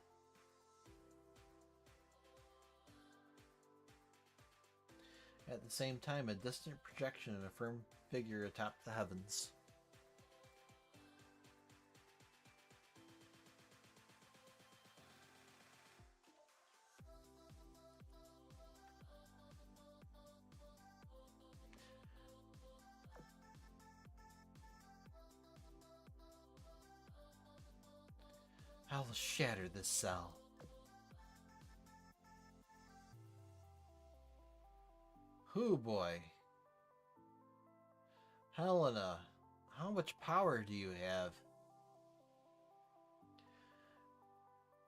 At the same time, a distant projection and a firm figure atop the heavens. I'll shatter this cell. Hoo boy. Helena, how much power do you have?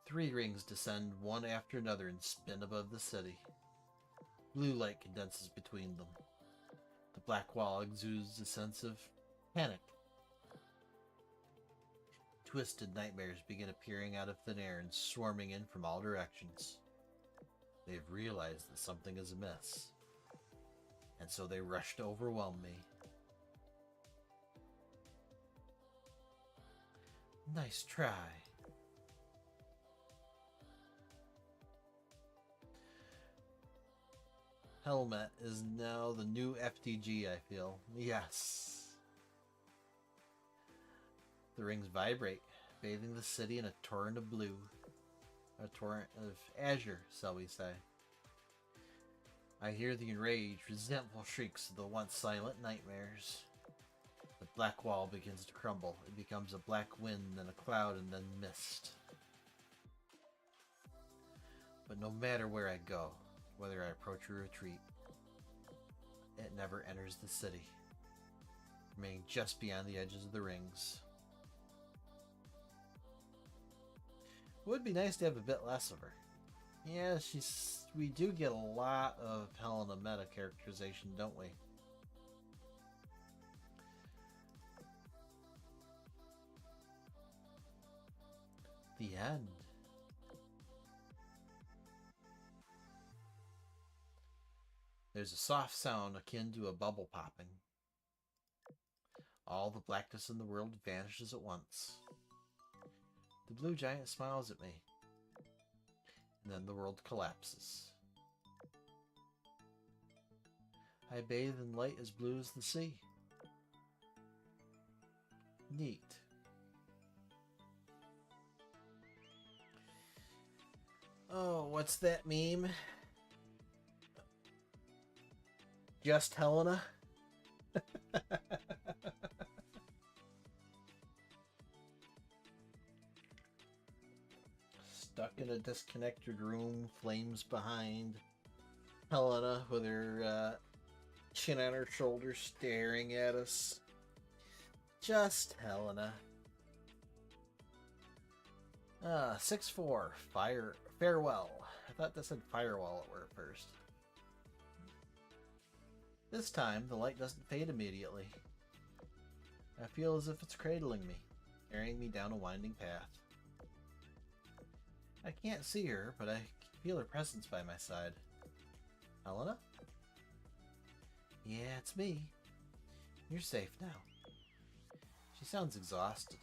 3 rings descend one after another and spin above the city. Blue light condenses between them. The black wall exudes a sense of panic. Twisted nightmares begin appearing out of thin air and swarming in from all directions. They've realized that something is amiss, and so they rush to overwhelm me. Nice try. Helmet is now the new FTG, I feel. Yes. The rings vibrate, bathing the city in a torrent of blue. A torrent of azure, shall we say. I hear the enraged, resentful shrieks of the once silent nightmares. The black wall begins to crumble. It becomes a black wind, then a cloud, and then mist. But no matter where I go, whether I approach or retreat, it never enters the city, remaining just beyond the edges of the rings. It would be nice to have a bit less of her. Yeah, we do get a lot of Helena META characterization, don't we? The end. There's a soft sound akin to a bubble popping. All the blackness in the world vanishes at once. The blue giant smiles at me. And then the world collapses. I bathe in light as blue as the sea. Neat. Oh, what's that meme? Just Helena? Stuck in a disconnected room, flames behind. Helena with her chin on her shoulder staring at us. Just Helena. 6-4. Farewell. I thought that said firewall at first. This time, the light doesn't fade immediately. I feel as if it's cradling me, carrying me down a winding path. I can't see her, but I can feel her presence by my side. Helena? Yeah, it's me. You're safe now. She sounds exhausted.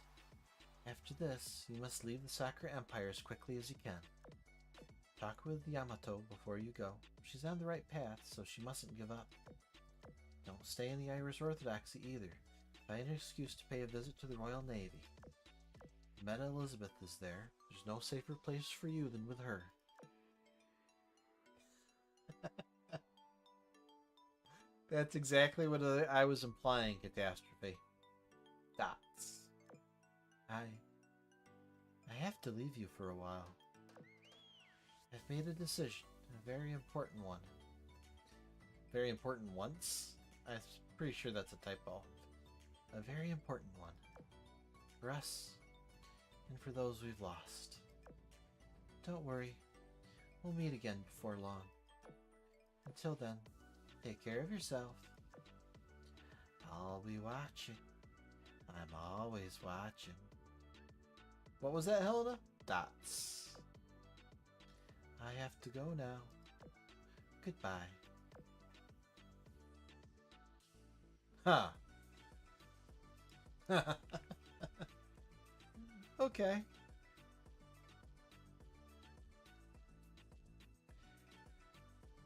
After this, you must leave the Sakura Empire as quickly as you can. Talk with Yamato before you go. She's on the right path, so she mustn't give up. Don't stay in the Irish Orthodoxy either. Find an excuse to pay a visit to the Royal Navy. Meta Elizabeth is there. There's no safer place for you than with her. That's exactly what I was implying, Catastrophe. Dots. I have to leave you for a while. I've made a decision, a very important one. Very important once? I'm pretty sure that's a typo. A very important one. For us, and for those we've lost. Don't worry, we'll meet again before long. Until then, take care of yourself. I'll be watching. I'm always watching. What was that, Helena? Dots. I have to go now. Goodbye. Huh. Okay.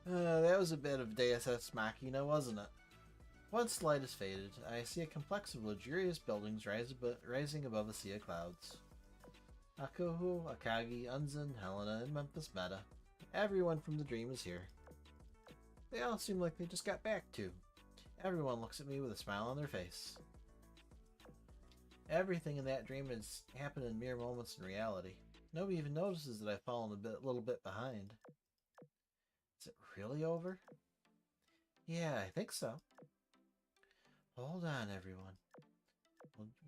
That was a bit of Deus Ex Machina, wasn't it? Once the light has faded, I see a complex of luxurious buildings rising above a sea of clouds. Hakuhou, Akagi, Unzen, Helena, and Memphis Meta. Everyone from the dream is here. They all seem like they just got back too. Everyone looks at me with a smile on their face. Everything in that dream has happened in mere moments in reality. Nobody even notices that I've fallen a little bit behind. Is it really over? Yeah, I think so. Hold on, everyone.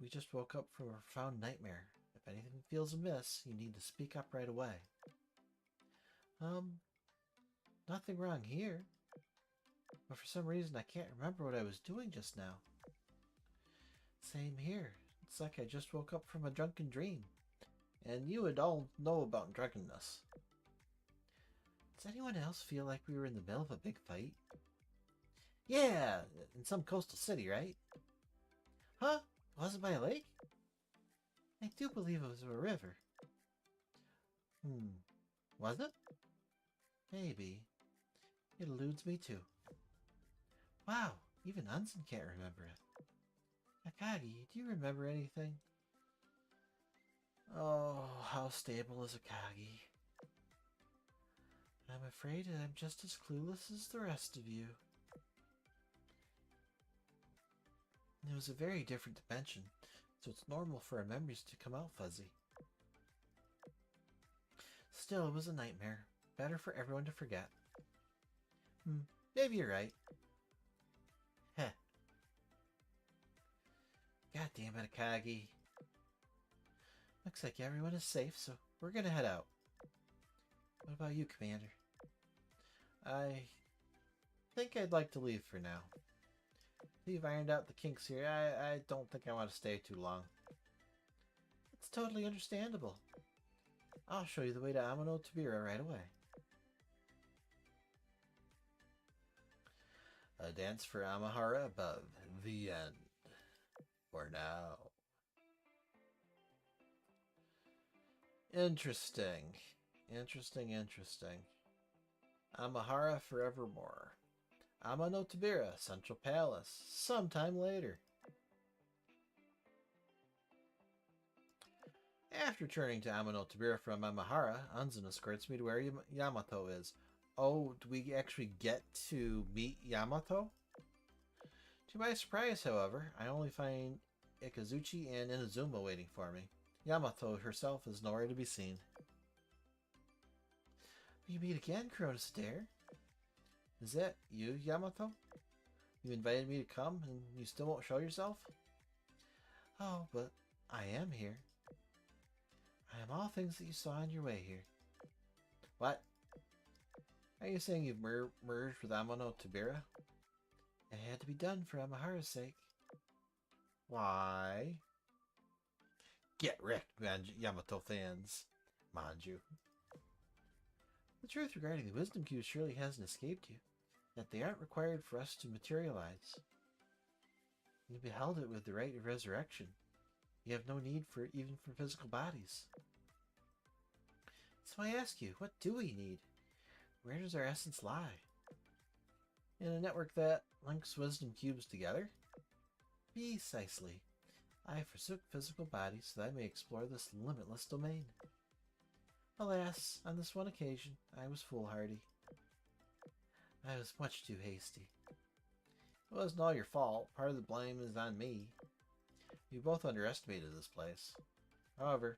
We just woke up from a profound nightmare. If anything feels amiss, you need to speak up right away. Nothing wrong here. But for some reason I can't remember what I was doing just now. Same here. It's like I just woke up from a drunken dream. And you would all know about drunkenness. Does anyone else feel like we were in the middle of a big fight? Yeah, in some coastal city, right? Huh? Was it by a lake? I do believe it was a river. Was it? Maybe. It eludes me too. Wow, even Unzen can't remember it. Akagi, do you remember anything? Oh, how stable is Akagi? I'm afraid I'm just as clueless as the rest of you. It was a very different dimension, so it's normal for our memories to come out fuzzy. Still, it was a nightmare. Better for everyone to forget. Maybe you're right. Heh. God damn it, Akagi. Looks like everyone is safe, so we're gonna head out. What about you, Commander? I think I'd like to leave for now. You've ironed out the kinks here. I don't think I want to stay too long. It's totally understandable. I'll show you the way to Amano Tabira right away. A dance for Amahara above. The end. For now. Interesting. Interesting. Amahara forevermore. Amano Tabira, Central Palace. Sometime later. After turning to Amano Tabira from Amahara, Anzuna escorts me to where Yamato is. Oh, do we actually get to meet Yamato? To my surprise, however, I only find Ikazuchi and Inazuma waiting for me. Yamato herself is nowhere to be seen. We meet again, Cronus Dare. Is that you, Yamato? You invited me to come, and you still won't show yourself? Oh, but I am here. I am all things that you saw on your way here. What? Are you saying you've merged with Amano Tabira? It had to be done for Amahara's sake. Why? Get wrecked, Yamato fans. Manju. The truth regarding the wisdom cubes surely hasn't escaped you. That they aren't required for us to materialize. You beheld it with the rite of resurrection. You have no need even for physical bodies. So I ask you, what do we need? Where does our essence lie? In a network that links wisdom cubes together? Precisely. I forsook physical bodies so that I may explore this limitless domain. Alas, on this one occasion, I was foolhardy. I was much too hasty. It wasn't all your fault. Part of the blame is on me. You both underestimated this place. However,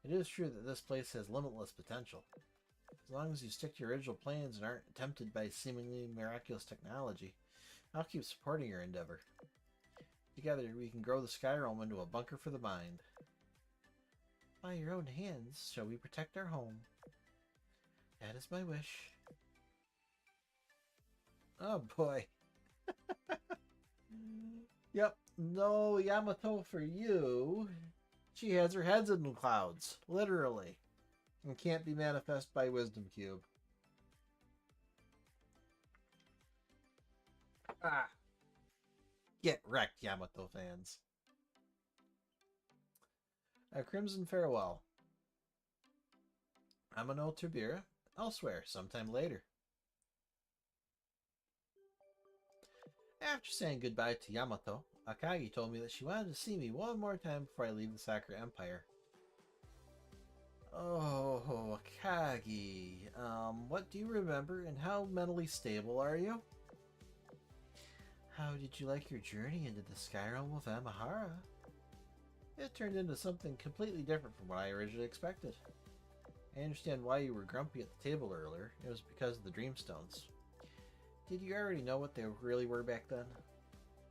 it is true that this place has limitless potential. As long as you stick to your original plans and aren't tempted by seemingly miraculous technology, I'll keep supporting your endeavor. Together, we can grow the Sky Realm into a bunker for the mind. By your own hands shall we protect our home. That is my wish. Oh boy. Yep, no Yamato for you. She has her heads in the clouds, literally, and can't be manifest by Wisdom Cube. Ah. Get wrecked, Yamato fans. A Crimson Farewell. Amano Tabira, elsewhere, sometime later. After saying goodbye to Yamato, Akagi told me that she wanted to see me one more time before I leave the Sakura Empire. Oh, Akagi. What do you remember and how mentally stable are you? How did you like your journey into the Sky Realm with Amahara? It turned into something completely different from what I originally expected. I understand why you were grumpy at the table earlier. It was because of the Dreamstones. Did you already know what they really were back then?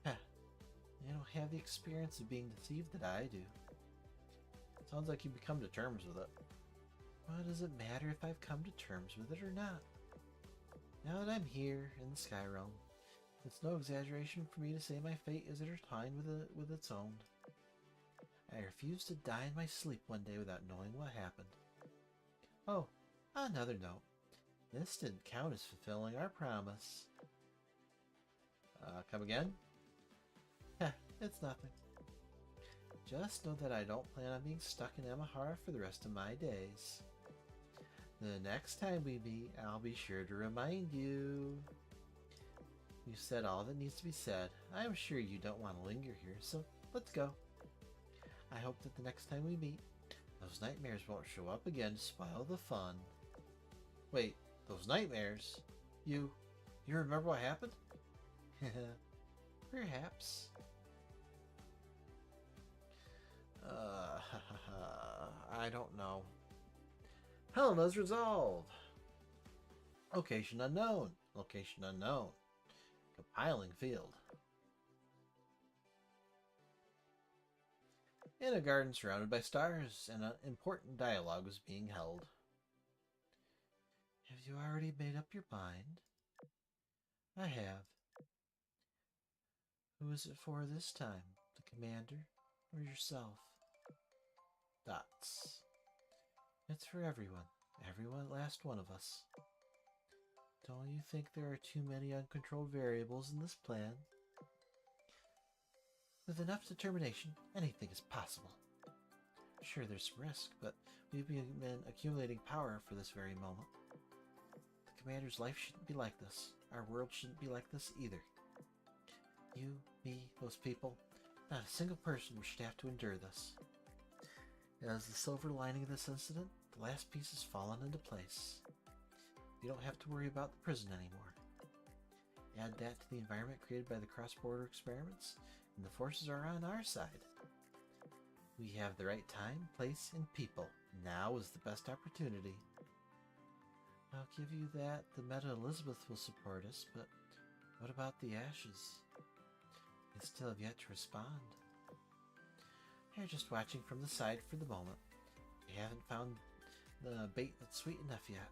Heh. You don't have the experience of being deceived that I do. Sounds like you've come to terms with it. What does it matter if I've come to terms with it or not? Now that I'm here in the Sky Realm, it's no exaggeration for me to say my fate is intertwined with its own. I refuse to die in my sleep one day without knowing what happened. Oh, another note. This didn't count as fulfilling our promise. Come again? Heh, it's nothing. Just know that I don't plan on being stuck in Amahara for the rest of my days. The next time we meet, I'll be sure to remind you. You've said all that needs to be said. I'm sure you don't want to linger here, so let's go. I hope that the next time we meet, those nightmares won't show up again to spoil the fun. Wait, those nightmares? You remember what happened? Perhaps. I don't know. Helena's resolve. Location unknown. Location unknown. Compiling field. In a garden surrounded by stars, an important dialogue was being held. Have you already made up your mind? I have. Who is it for this time? The commander or yourself? Dots. It's for everyone. Everyone, last one of us. Don't you think there are too many uncontrolled variables in this plan? With enough determination, anything is possible. Sure, there's some risk, but we've been accumulating power for this very moment. The commander's life shouldn't be like this. Our world shouldn't be like this either. You, me, most people, not a single person should have to endure this. As the silver lining of this incident, the last piece has fallen into place. You don't have to worry about the prison anymore. Add that to the environment created by the cross-border experiments, and the forces are on our side. We have the right time, place, and people. Now is the best opportunity. I'll give you that the Meta Elizabeth will support us, but what about the Ashes? They still have yet to respond. They're just watching from the side for the moment. They haven't found the bait that's sweet enough yet.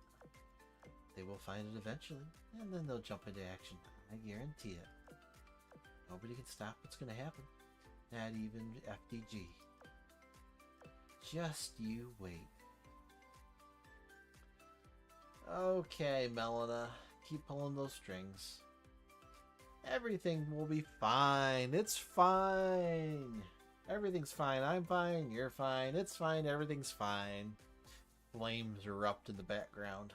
They will find it eventually, and then they'll jump into action. I guarantee it. Nobody can stop what's going to happen. Not even FDG. Just you wait. Okay, Melina. Keep pulling those strings. Everything will be fine. It's fine. Everything's fine. I'm fine. You're fine. It's fine. Everything's fine. Flames erupt in the background.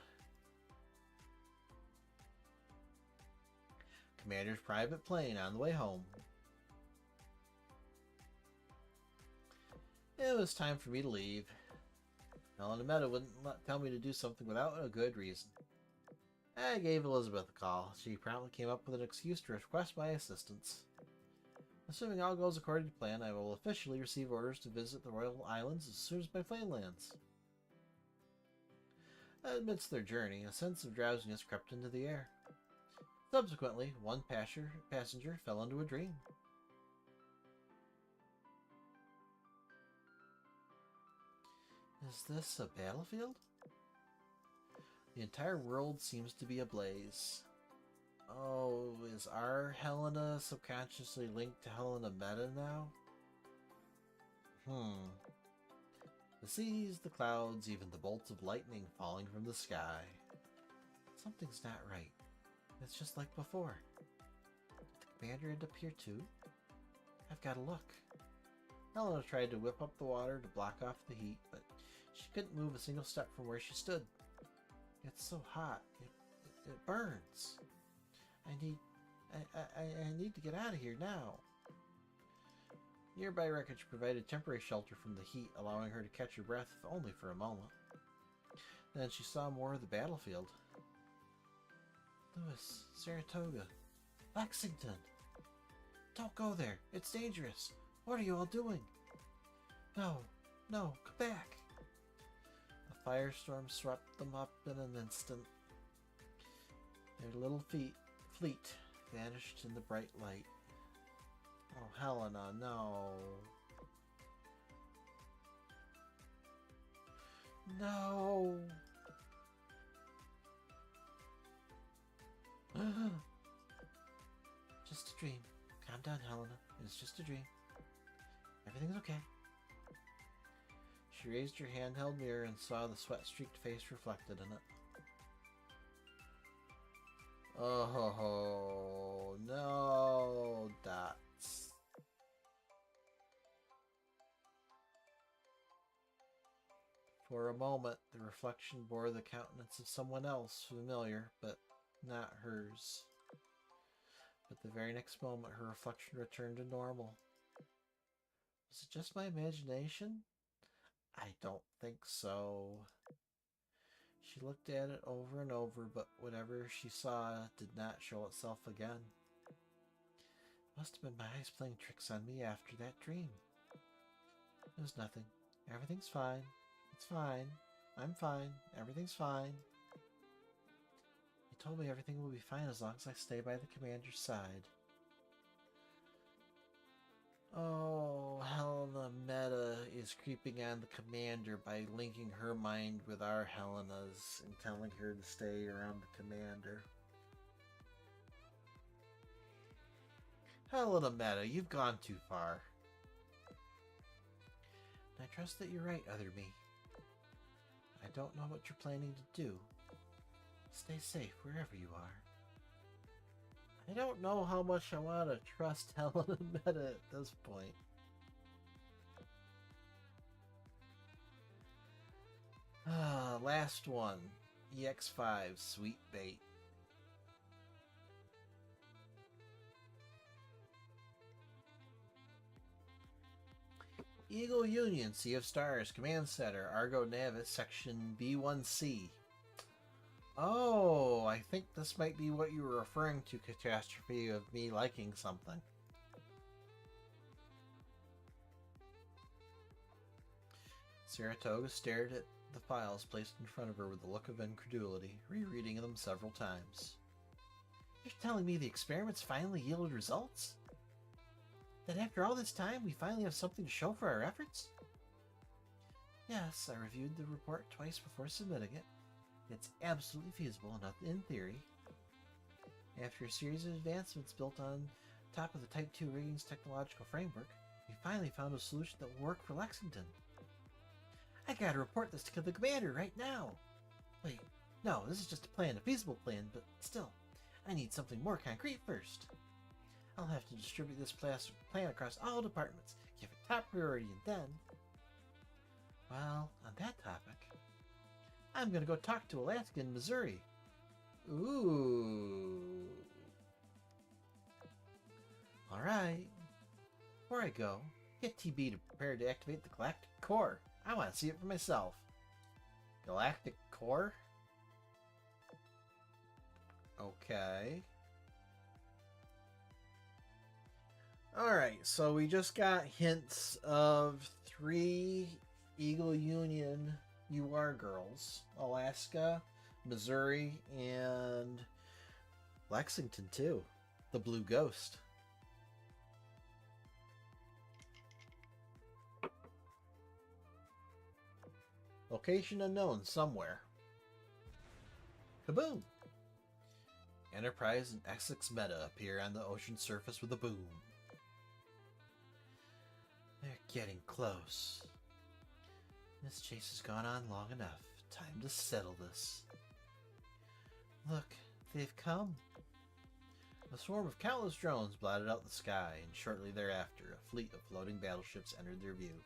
Commander's private plane on the way home. It was time for me to leave. Helena META wouldn't tell me to do something without a good reason. I gave Elizabeth a call. She promptly came up with an excuse to request my assistance. Assuming all goes according to plan, I will officially receive orders to visit the Royal Islands as soon as my plane lands. Amidst their journey, a sense of drowsiness crept into the air. Subsequently, one passenger fell into a dream. Is this a battlefield? The entire world seems to be ablaze. Oh, is our Helena subconsciously linked to Helena META now? The seas, the clouds, even the bolts of lightning falling from the sky. Something's not right. It's just like before. Did the commander end up here too? I've got to look. Helena tried to whip up the water to block off the heat, but she couldn't move a single step from where she stood. It's so hot. It burns. I need to get out of here now. Nearby wreckage provided temporary shelter from the heat, allowing her to catch her breath if only for a moment. Then she saw more of the battlefield. Lewis, Saratoga, Lexington. Don't go there. It's dangerous. What are you all doing? No, come back. A firestorm swept them up in an instant. Their little fleet vanished in the bright light. Oh, Helena, no. No. Just a dream. Calm down, Helena. It's just a dream. Everything's okay. She raised her handheld mirror and saw the sweat-streaked face reflected in it. Oh, no, dots. For a moment, the reflection bore the countenance of someone else, familiar, but not hers. But the very next moment, her reflection returned to normal. Was it just my imagination? I don't think so. She looked at it over and over, but whatever she saw did not show itself again. It must have been my eyes playing tricks on me after that dream. It was nothing. Everything's fine. It's fine. I'm fine. Everything's fine. He told me everything will be fine as long as I stay by the commander's side. Oh, Helena META is creeping on the commander by linking her mind with our Helena's and telling her to stay around the commander. Helena META, you've gone too far. I trust that you're right, Other Me. I don't know what you're planning to do. Stay safe wherever you are. I don't know how much I want to trust Helena META at this point. Last one. EX5, Sweet Bait. Eagle Union, Sea of Stars, Command Center, Argo Navis, Section B1C. Oh, I think this might be what you were referring to, Catastrophe, of me liking something. Saratoga stared at the files placed in front of her with a look of incredulity, rereading them several times. You're telling me the experiments finally yielded results? That after all this time, we finally have something to show for our efforts? Yes, I reviewed the report twice before submitting it. It's absolutely feasible enough in theory. After a series of advancements built on top of the Type 2 rigging's technological framework, we finally found a solution that will work for Lexington. I gotta report this to the commander right now. Wait, no, this is just a plan, a feasible plan, but still, I need something more concrete first. I'll have to distribute this plan across all departments, give it top priority, and then... Well, on that topic, I'm gonna go talk to Alaska in Missouri. Ooh. Alright. Before I go, get TB to prepare to activate the Galactic Core. I want to see it for myself. Galactic Core? Okay. Alright, so we just got hints of 3 Eagle Union UR girls. Alaska, Missouri, and Lexington too. The Blue Ghost. Location unknown somewhere. Kaboom! Enterprise and Essex META appear on the ocean surface with a boom. They're getting close. This chase has gone on long enough. Time to settle this. Look, they've come. A swarm of countless drones blotted out the sky, and shortly thereafter, a fleet of floating battleships entered their view.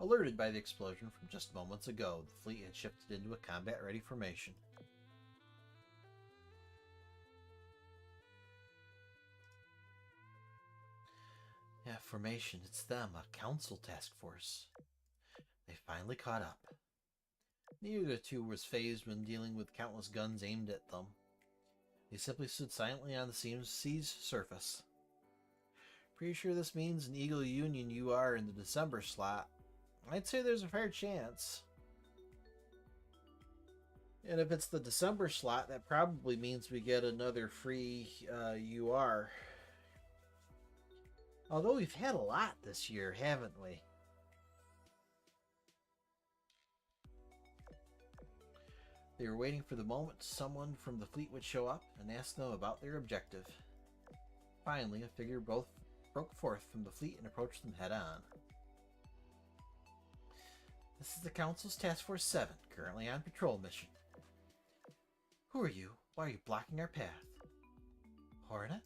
Alerted by the explosion from just moments ago, the fleet had shifted into a combat-ready formation. Yeah, formation, it's them, a council task force. They finally caught up. Neither of the two was phased when dealing with countless guns aimed at them. They simply stood silently on the sea's surface. Pretty sure this means an Eagle Union UR in the December slot. I'd say there's a fair chance. And if it's the December slot, that probably means we get another free UR. Although we've had a lot this year, haven't we? They were waiting for the moment someone from the fleet would show up and ask them about their objective. Finally, a figure broke forth from the fleet and approached them head-on. This is the Council's Task Force 7, currently on patrol mission. Who are you? Why are you blocking our path? Hornet?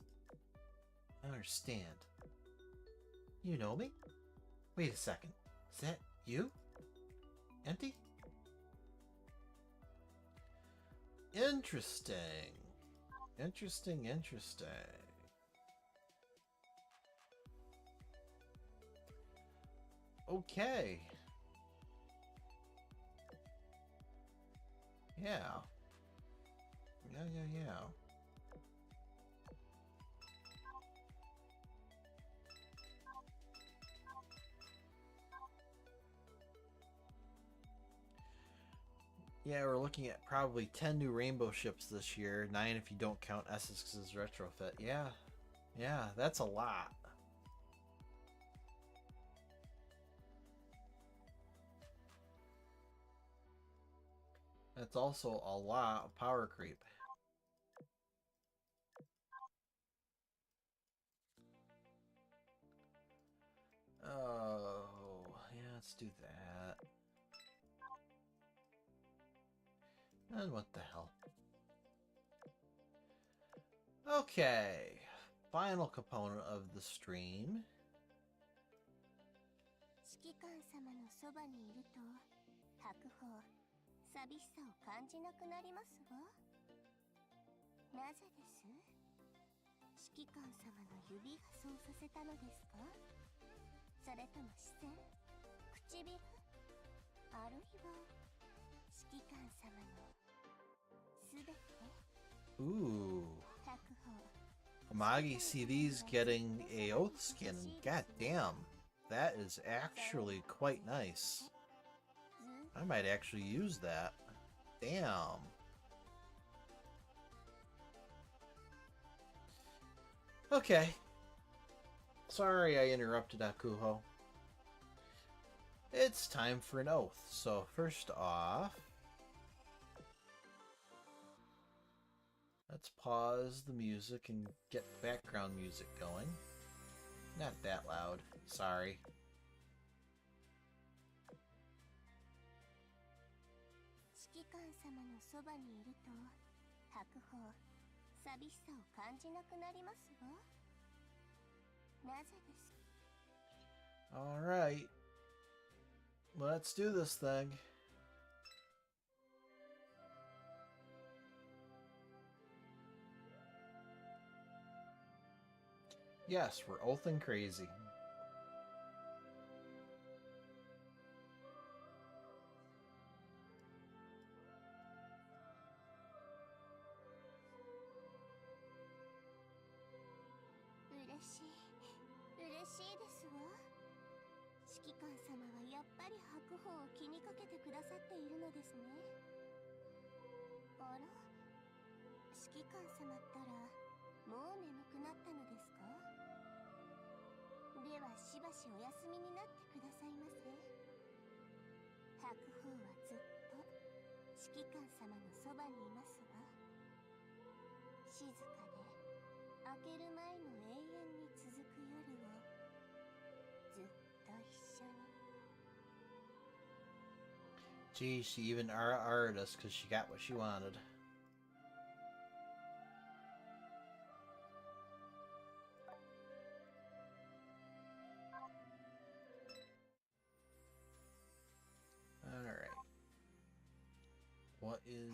I don't understand. You know me? Wait a second. Is that you? Empty? Interesting. Interesting. Okay. Yeah. Yeah, we're looking at probably 10 new rainbow ships this year. 9 if you don't count Essex's retrofit. Yeah, that's a lot. That's also a lot of power creep. Oh, yeah, let's do that. And what the hell? Okay. Final component of the stream. 指揮官様のそばにいると白鵬寂しさを感じなくなりますわ。なぜです？指揮官様の指がそうさせたのですか？それとも視線、唇、あるいは指揮官様のすべて？ Ooh. 白鵬 Amagi, see these getting a oath skin. God damn. That is actually quite nice. I might actually use that. Damn. Okay. Sorry I interrupted Hakuhou. It's time for an oath. So first off, let's pause the music and get background music going. Not that loud. Sorry. Alright. Let's do this thing. Yes, we're oathing crazy. Gee, she even RR'd us because she got what she wanted. Alright. What is...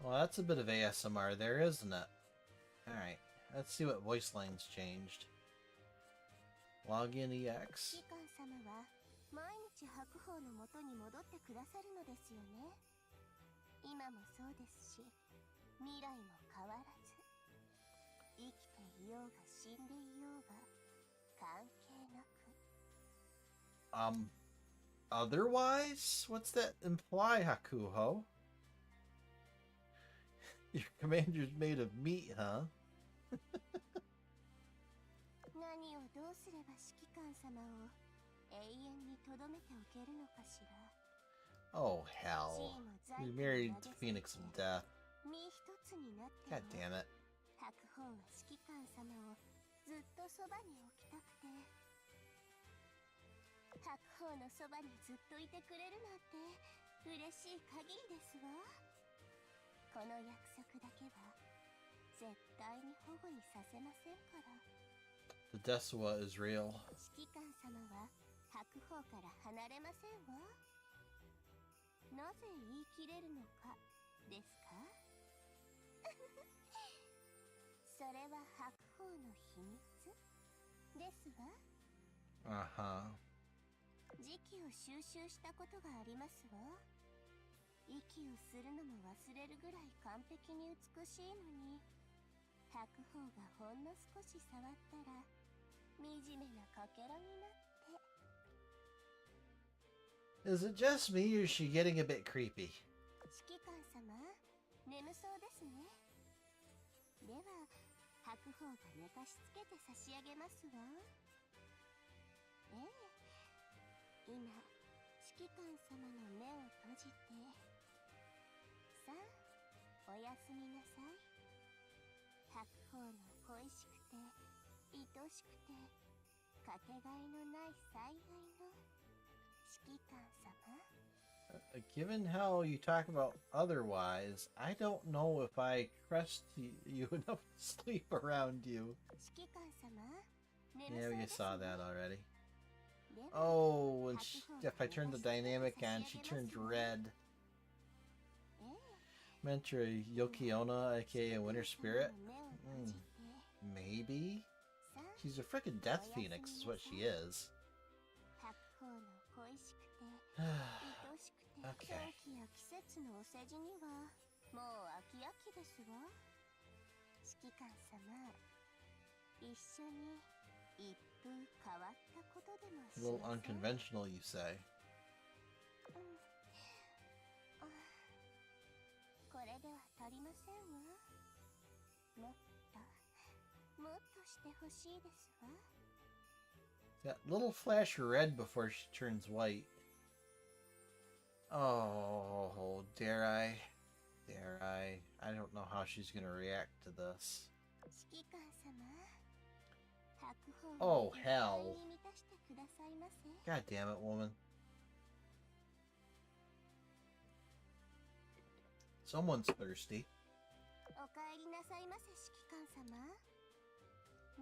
Well, that's a bit of ASMR there, isn't it? Alright, let's see what voice lines changed. Login EX. Otherwise? What's that imply, Hakuhou? Your commander's made of meat, huh? Oh, hell. You're married to Phoenix of Death. God damn it. The Desuwa is real. Uh-huh. Is it just me, or is she getting a bit creepy? 眠そうですね。では白鵬が寝かしつけて差し上げますわ。ええ、今指揮官様の目を閉じて、さあおやすみなさい。白鵬の恋しくて愛しくてかけがえのない最愛の指揮官様。Given how you talk about otherwise, I don't know if I trust you enough to sleep around you. 指揮官様、 Yeah, we saw that already. Oh, and if I turn the dynamic on, she turns red. Mentor Yokiona, aka Winter Spirit? Maybe? She's a frickin' Death Phoenix, is what she is. Okay. 季節のお世辞にはもう飽き飽きですわ。指揮官様、一緒に一風変わったことでもし A little ません？ unconventional, you say. これでは足りませんわ。もっとしてほしいですわ。 That little flash of red before she turns white. Oh, dare I? Dare I? I don't know how she's gonna react to this. 指揮官様、白鵬 Oh, を絶 hell. 対に満たしてくださいませ。 God damn it, woman. Someone's thirsty. おかえりなさいませ、指揮官様。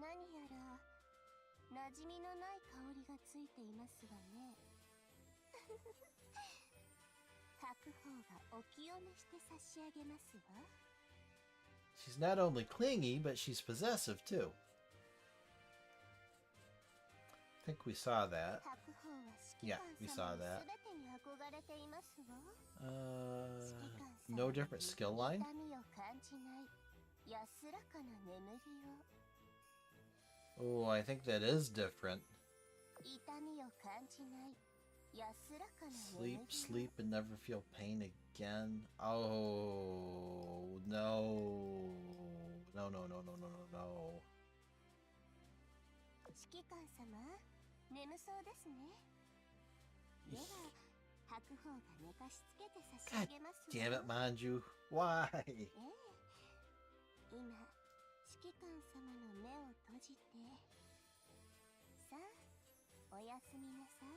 何やら馴染みのない香りがついていますわね。白鵬がお清めして差し上げますわ。 She's not only clingy, but she's possessive too. I think we saw that. 白鵬は指揮 Yeah, 官 we 様 saw の that. すべてに憧れていますわ。 No different skill line? 痛みを感じない安らかな眠りを。 Oh, I think that is different. 痛みを感じない安らかな眠り Sleep, を。 sleep, and never feel pain again. Oh, no. No, no, no, no, no, no, no. 指揮官様、眠そうですね。では白鵬が寝かしつけて差し上げますわ。 Damn it, Manju. Why? 今指揮官様の目を閉じて、さあおやすみなさい。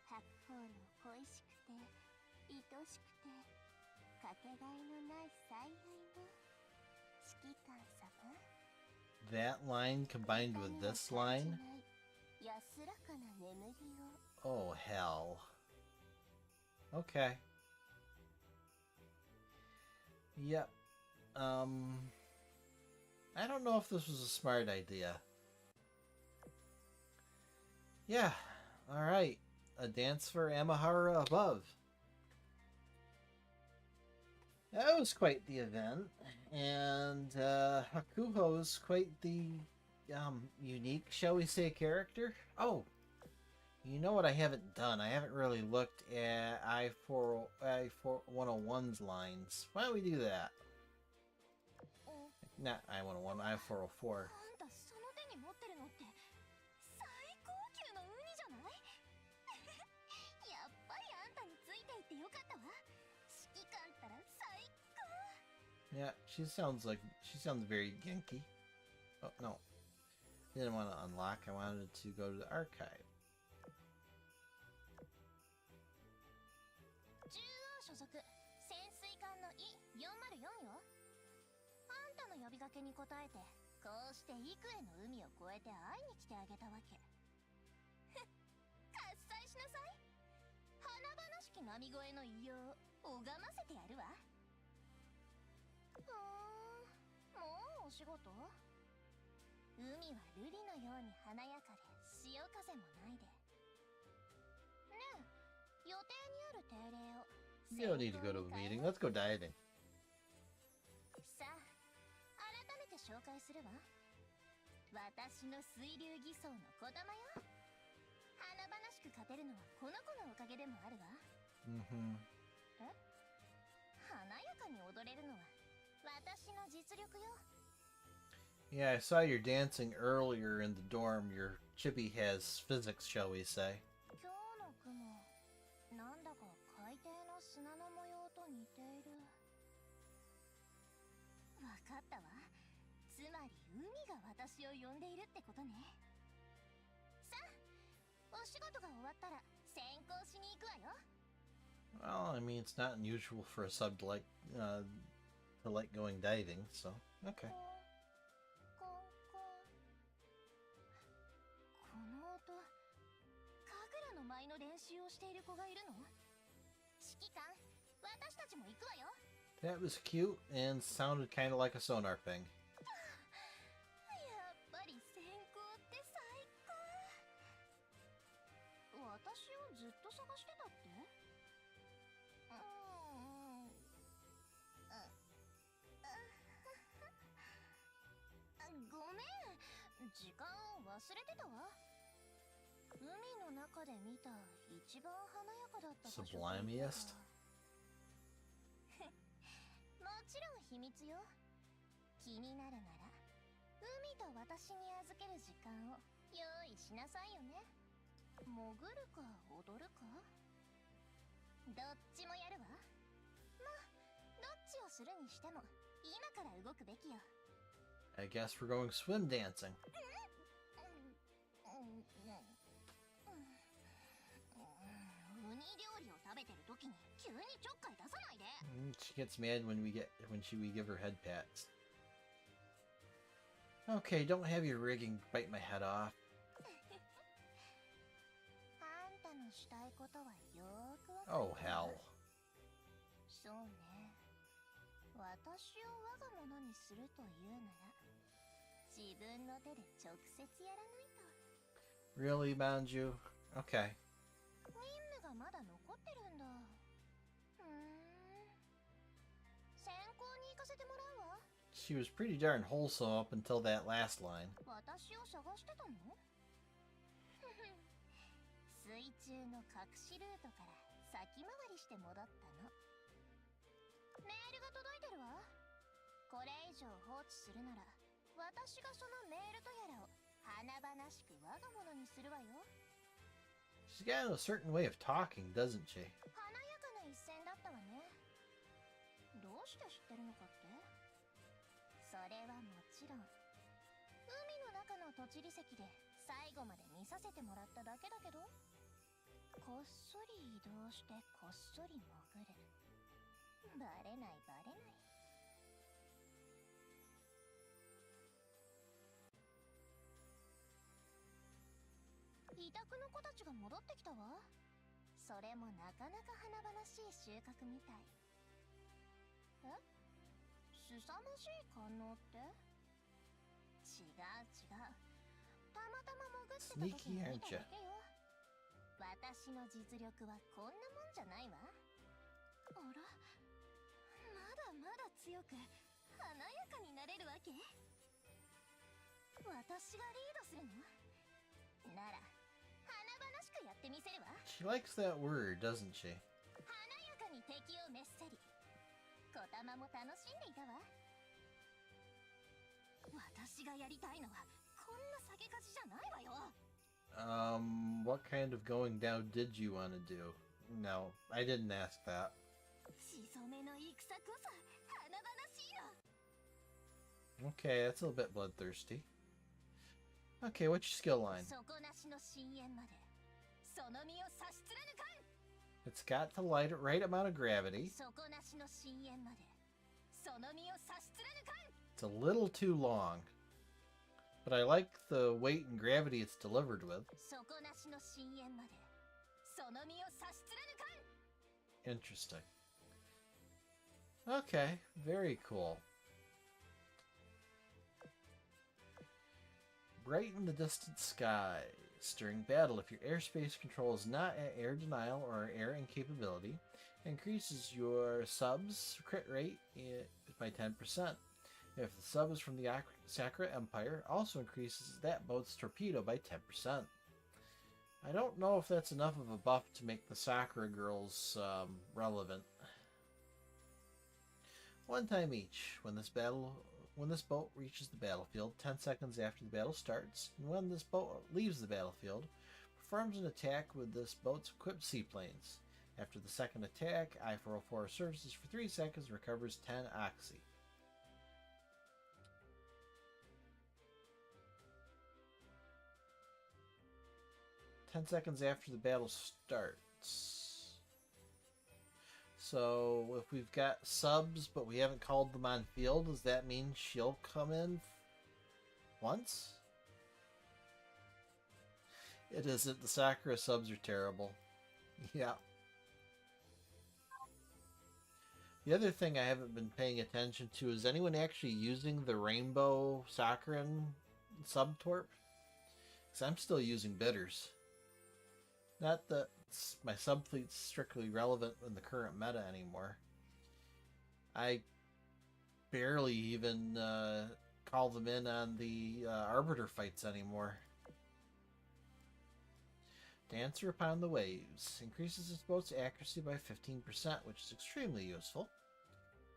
白鵬の恋しくて愛しくてかけがえのない最愛の指揮官様。 That line combined with this line? 安らかな眠りを。 Oh, hell. Okay. Yep. I don't know if this was a smart idea. Yeah. Alright. A dance for Amahara above. That was quite the event. And Hakuhou is quite the unique, shall we say, character. Oh, you know what I haven't done? I haven't really looked at I-101's lines. Why don't we do that? Not I-101, I-404. あんたその手に持ってるのって最高級のウニじゃない？やっぱりあんたについていってよかったわ。指揮官ったら最高。 Yeah, she sounds very Genki. Oh, no. Didn't want to unlock, I wanted to go to the archive. 中央所属潜水艦の E404 よ。あんたの呼びかけに応えて、こうして幾重の海を越えて会いに来てあげたわけ。喝采しなさい。華々しき波声の異様を拝ませてやるわ。もうお仕事？海は瑠璃のように華やかで潮風もないで。ねえ、予定にある定例を。 You don't need to go to a meeting. Let's go diving. さあ、改めて紹介するわ。私の水流偽装の小玉よ。華々しく勝てるのはこの子のおかげでもあるわ。Mm-hmm. え？華やかかに踊れるのは私の実力よ。 Yeah, I saw your dancing earlier in the dorm. Your chippy has physics, shall we say. 今日の雲、なんだか海底の砂の模様と似ている。わかったわ。つまり海が私を呼んでいるってことね。さあ、お仕事が終わったら先行しに行くわよ。 Well, I mean, it's not unusual for a sub to like going diving, so okay. コンコン。この音、神楽の舞の練習をしている子がいるの？指揮官、私たちも行くわよ。 That was cute and sounded kind of like a sonar ping. やっぱり先行って最高。私をずっと探してたって？ごめん、時間忘れてたわ。海の中で見た一番華やかだった場所。 Sublimiest? もちろん秘密よ。気になるなら海と私に預ける時間を用意しなさいよね。潜るか踊るかどっちもやるわ。まあどっちをするにしても今から動くべきよ。 I guess we're going swim dancing. ウニ料理を食べてる時に急にちょっかい出さないで。 She gets mad when we give her head pats. Okay, don't have your rigging bite my head off. あんたのしたいことはよーくわかる。 Oh hell. そうね。私を我が物にするというなら自分の手で直接やらないと。 Really, Manju? Okay. 任務がまだ残ってるんだ。先行に行かせてもらうわ。 She was pretty darn wholesome up until that last line. 私を探してたの？水中の隠しルートから先回りして戻ったの。メールが届いてるわ。これ以上放置するなら私がそのメールとやらを華々しく我が物にするわよ。 She's got a certain way of talking, doesn't she? 華やかな一戦だったわね。どうして知ってるのかって？それはもちろん海の中の土地履石で最後まで見させてもらっただけだけど、こっそり移動してこっそり潜る。バレないバレない。委託の子たちが戻ってきたわ。それもなかなか華々しい収穫みたい。え？凄まじい反応って？違う違う。たまたま潜ってた時に見ただけよ。私の実力はこんなもんじゃないわ。あら？まだまだ強く華やかになれるわけ？私がリードするの？なら華々しくやってみせるわ。 She likes that word, doesn't she? 華やかに敵を滅せり。小玉も楽しんでいたわ。私がやりたいのはこんな酒かじじゃないわよ。What kind of going down did you want to do? No, I didn't ask that. しそめの戦こそ華々しいの。 Okay, that's a little bit bloodthirsty. Okay, what's your skill line? 底なしの深淵までその身を差し貫かん。 It's got the right amount of gravity. 底なしの深淵までその身を差し貫かん。 It's a little too long. But I like the weight and gravity it's delivered with. 底なしの深淵までその身を差し貫かん。 Interesting. Okay, very cool. Brighten the distant skies. During battle, if your airspace control is not at air denial or air incapability, increases your sub's crit rate by 10%. If the sub is from the Sakura Empire, also increases that boat's torpedo by 10%. I don't know if that's enough of a buff to make the Sakura girls relevant. One time each. When this boat reaches the battlefield, 10 seconds after the battle starts, and when this boat leaves the battlefield, performs an attack with this boat's equipped seaplanes. After the second attack, I-404 surfaces for 3 seconds and recovers 10 oxy. "10 seconds after the battle starts." So if we've got subs but we haven't called them on field, does that mean she'll come in once? It isn't. The Sakura subs are terrible. Yeah. The other thing I haven't been paying attention to is anyone actually using the Rainbow Sakuran subtorp? Because I'm still using bitters. Not that my subfleet's strictly relevant in the current meta anymore. I barely even call them in on the Arbiter fights anymore. Dancer Upon the Waves. Increases its boat's accuracy by 15%, which is extremely useful.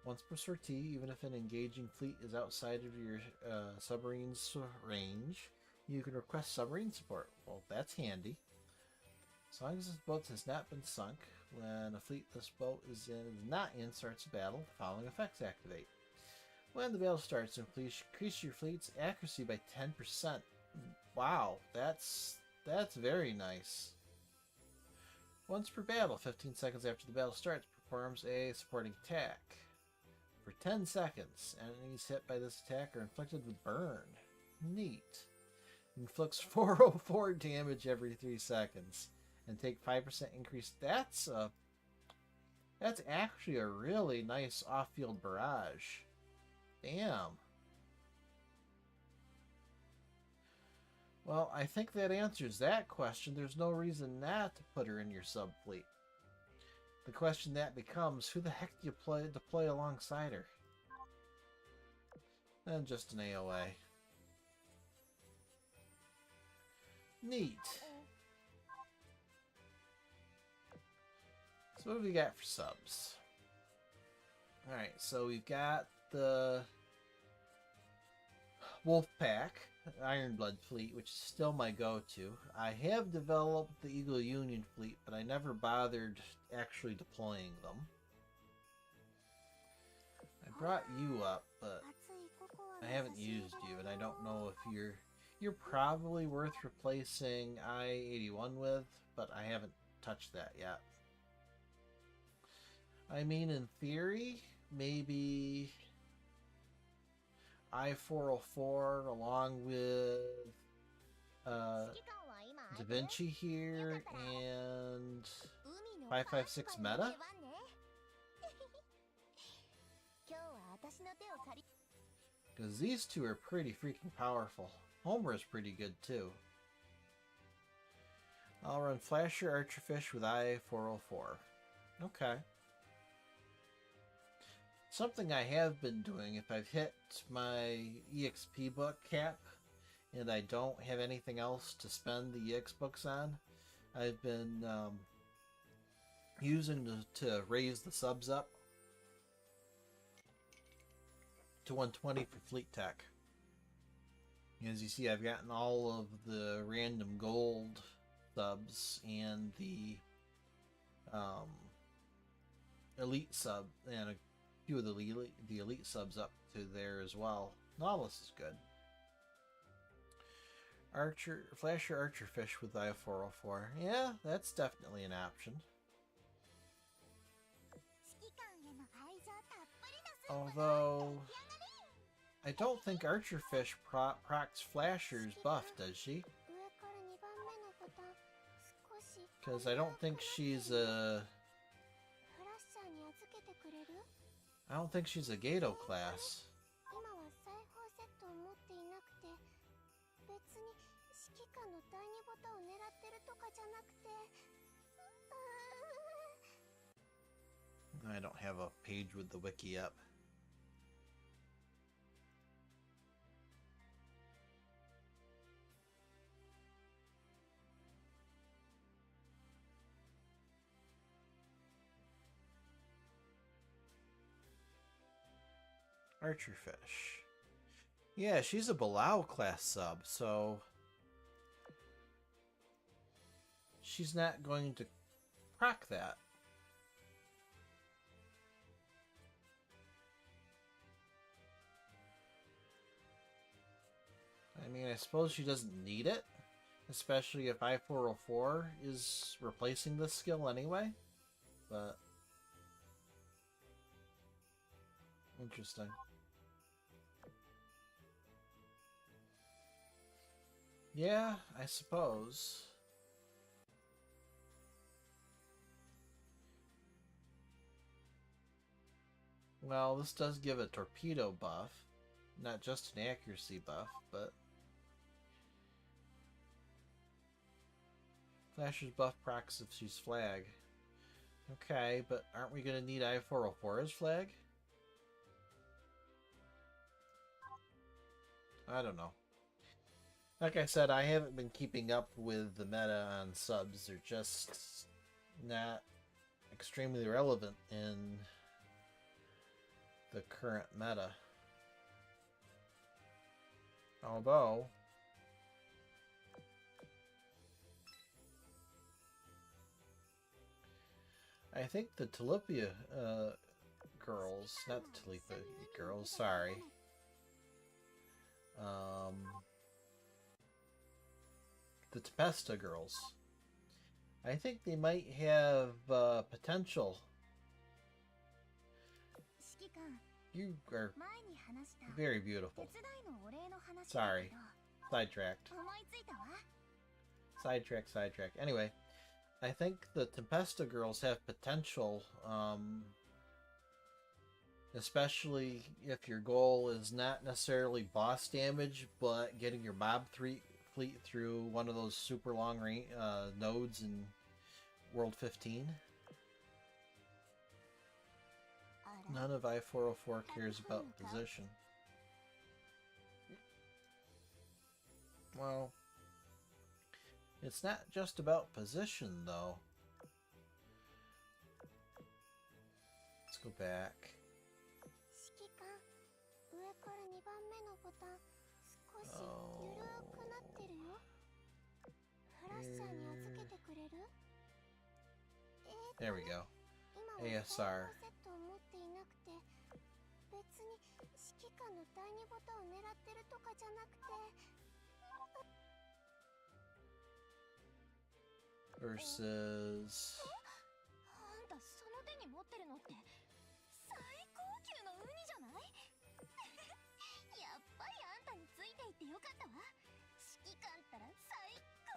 Once per sortie, even if an engaging fleet is outside of your submarine's range, you can request submarine support. Well, that's handy. As long as this boat has not been sunk, when a fleet this boat is not in starts a battle, the following effects activate. When the battle starts, increase your fleet's accuracy by 10%. Wow, that's very nice. Once per battle, 15 seconds after the battle starts, performs a supporting attack. For 10 seconds, enemies hit by this attack are inflicted with burn. Neat. Inflicts 404 damage every 3 seconds and take 5% increase. That's actually a really nice off-field barrage. Damn. Well, I think that answers that question. There's no reason not to put her in your subfleet. The question that becomes, who the heck do you play alongside her? And just an AOA. Neat. So what do we got for subs? Alright, so we've got the Wolfpack Ironblood fleet, which is still my go-to. I have developed the Eagle Union fleet, but I never bothered actually deploying them. I brought you up, but I haven't used you, and I don't know if you're probably worth replacing I-81 with, but I haven't touched that yet. I mean, in theory, maybe I-404 along with Da Vinci here and 556 Meta? Because these two are pretty freaking powerful. Homer is pretty good too. I'll run Flasher Archerfish with I-404. Okay. Something I have been doing, if I've hit my EXP book cap and I don't have anything else to spend the EX books on, I've been using to raise the subs up to 120 for Fleet Tech. As you see, I've gotten all of the random gold subs and the elite sub and a few of the elite subs up to there as well. All this is good. Flasher Archerfish with I-404. Yeah, that's definitely an option. Although I don't think Archerfish procs Flasher's buff, does she? Because I don't think she's a Gato class. I don't have a page with the wiki up. Archer fish. Yeah, she's a Below class sub, so she's not going to proc that. I mean, I suppose she doesn't need it, especially if I-404 is replacing this skill anyway, but interesting. Yeah, I suppose. Well, this does give a torpedo buff, not just an accuracy buff, but Flasher's buff procs if she's flag. Okay, but aren't we going to need I-404 as flag? I don't know. Like I said, I haven't been keeping up with the meta on subs. They're just not extremely relevant in the current meta. Although I think the Talipia girls, not the Talipia girls, sorry. The Tempesta girls. I think they might have potential. You are very beautiful. Sorry. Sidetracked. Sidetrack. Anyway, I think the Tempesta girls have potential, especially if your goal is not necessarily boss damage, but getting your mob fleet through one of those super long range nodes in World 15. None of I-404 cares about position. Well, it's not just about position, though. Let's go back. Oh. There we go. ASR. Versus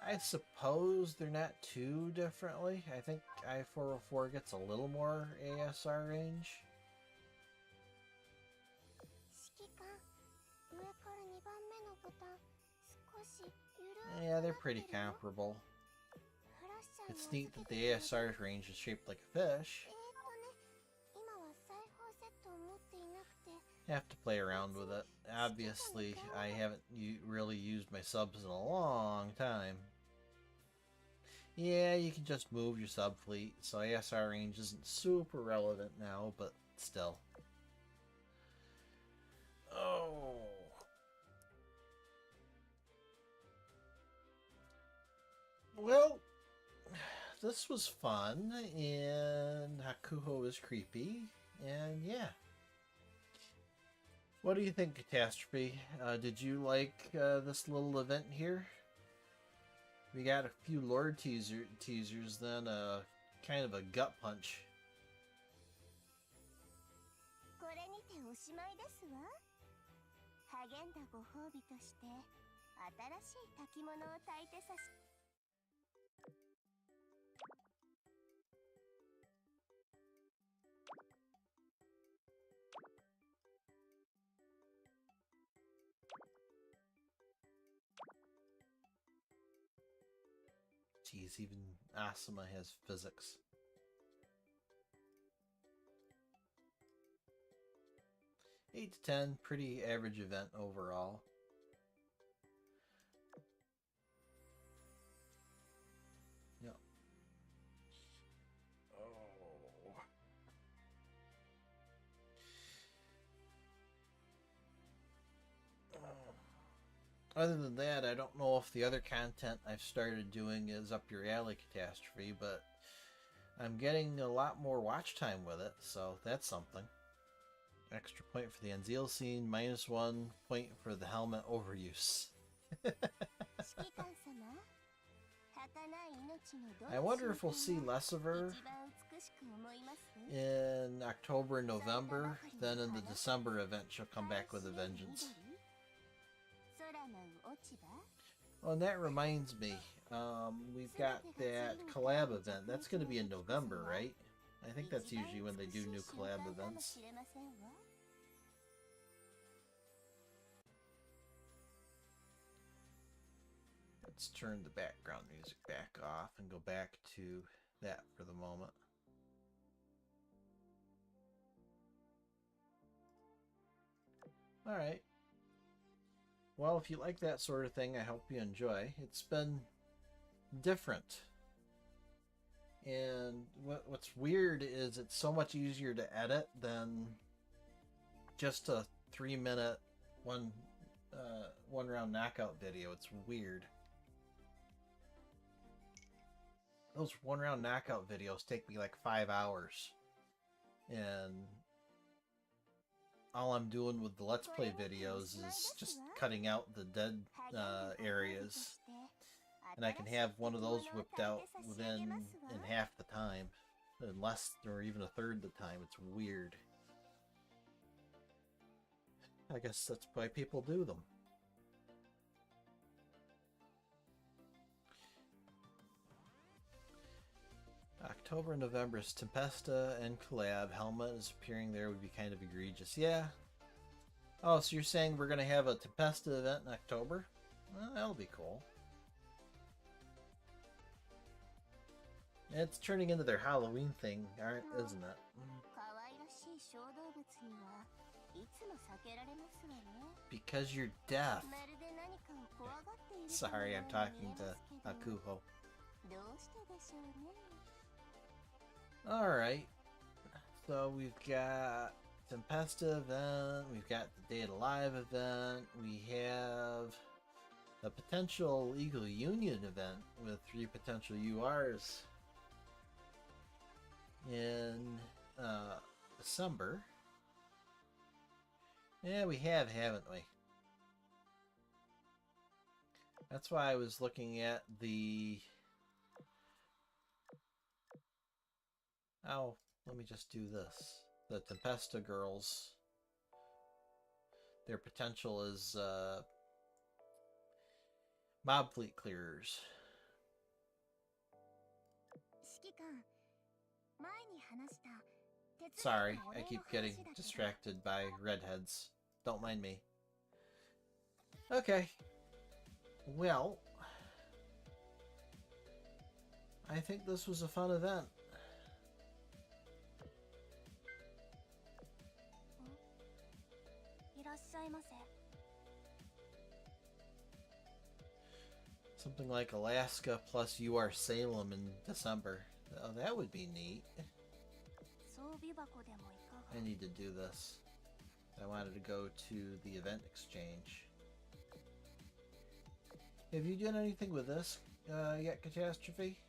I suppose they're not too differently. I think I-404 gets a little more ASR range. Yeah, they're pretty comparable. It's neat that the ASR range is shaped like a fish. Have to play around with it. Obviously, I haven't really used my subs in a long time. Yeah, you can just move your sub fleet, so ASR range isn't super relevant now, but still. Oh. Well, this was fun, and Hakuhou is creepy, and yeah. What do you think, Catastrophe? Did you like this little event here? We got a few Lord teasers, then kind of a gut punch. Jeez, even Asuma has physics. 8 to 10, pretty average event overall. Yep. Oh. other than that, I don't know if the other content I've started doing is up your alley, Catastrophe, but I'm getting a lot more watch time with it, so that's something. Extra point for the Anzil scene, -1 point for the helmet overuse. I wonder if we'll see less of her in October and November. Then in the December event, she'll come back with a vengeance. Oh, and that reminds me, we've got that collab event. That's going to be in November, right? I think that's usually when they do new collab events. Let's turn the background music back off and go back to that for the moment. Alright. Well, if you like that sort of thing, I hope you enjoy. It's been different. And what's weird is it's so much easier to edit than just a 3-minute one round knockout video. It's weird. Those 1-round knockout videos take me like 5 hours. And all I'm doing with the Let's Play videos is just cutting out the dead areas. And I can have one of those whipped out in half the time. In less, or even a third the time. It's weird. I guess that's why people do them. October and November's Tempesta and Collab. Helmet is appearing there would be kind of egregious. Yeah. Oh, so you're saying we're going to have a Tempesta event in October? Well, that'll be cool. It's turning into their Halloween thing, isn't it? Because you're deaf. Sorry, I'm talking to Hakuhou. Alright. So we've got Tempesta event, we've got the Date Alive event, we have a potential Eagle Union event with 3 potential URs in December. Yeah, we have, haven't we? That's why I was looking at the... Oh, let me just do this. The Tempesta girls. Their potential is mob fleet clearers. Sorry, I keep getting distracted by redheads. Don't mind me. Okay. Well, I think this was a fun event. Something like Alaska plus UR Salem in December. Oh, that would be neat. I need to do this. I wanted to go to the event exchange. Have you done anything with this yet, Catastrophe?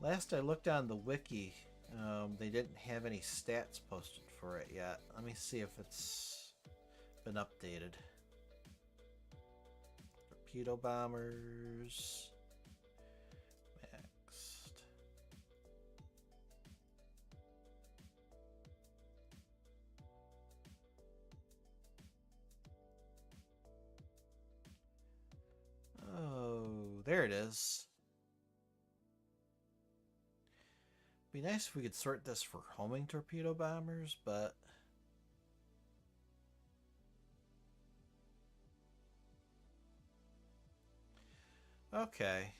Last I looked on the wiki, they didn't have any stats posted for it yet. Let me see if it's been updated. Torpedo bombers. Maxed. Oh, there it is. Be nice if we could sort this for homing torpedo bombers, but okay.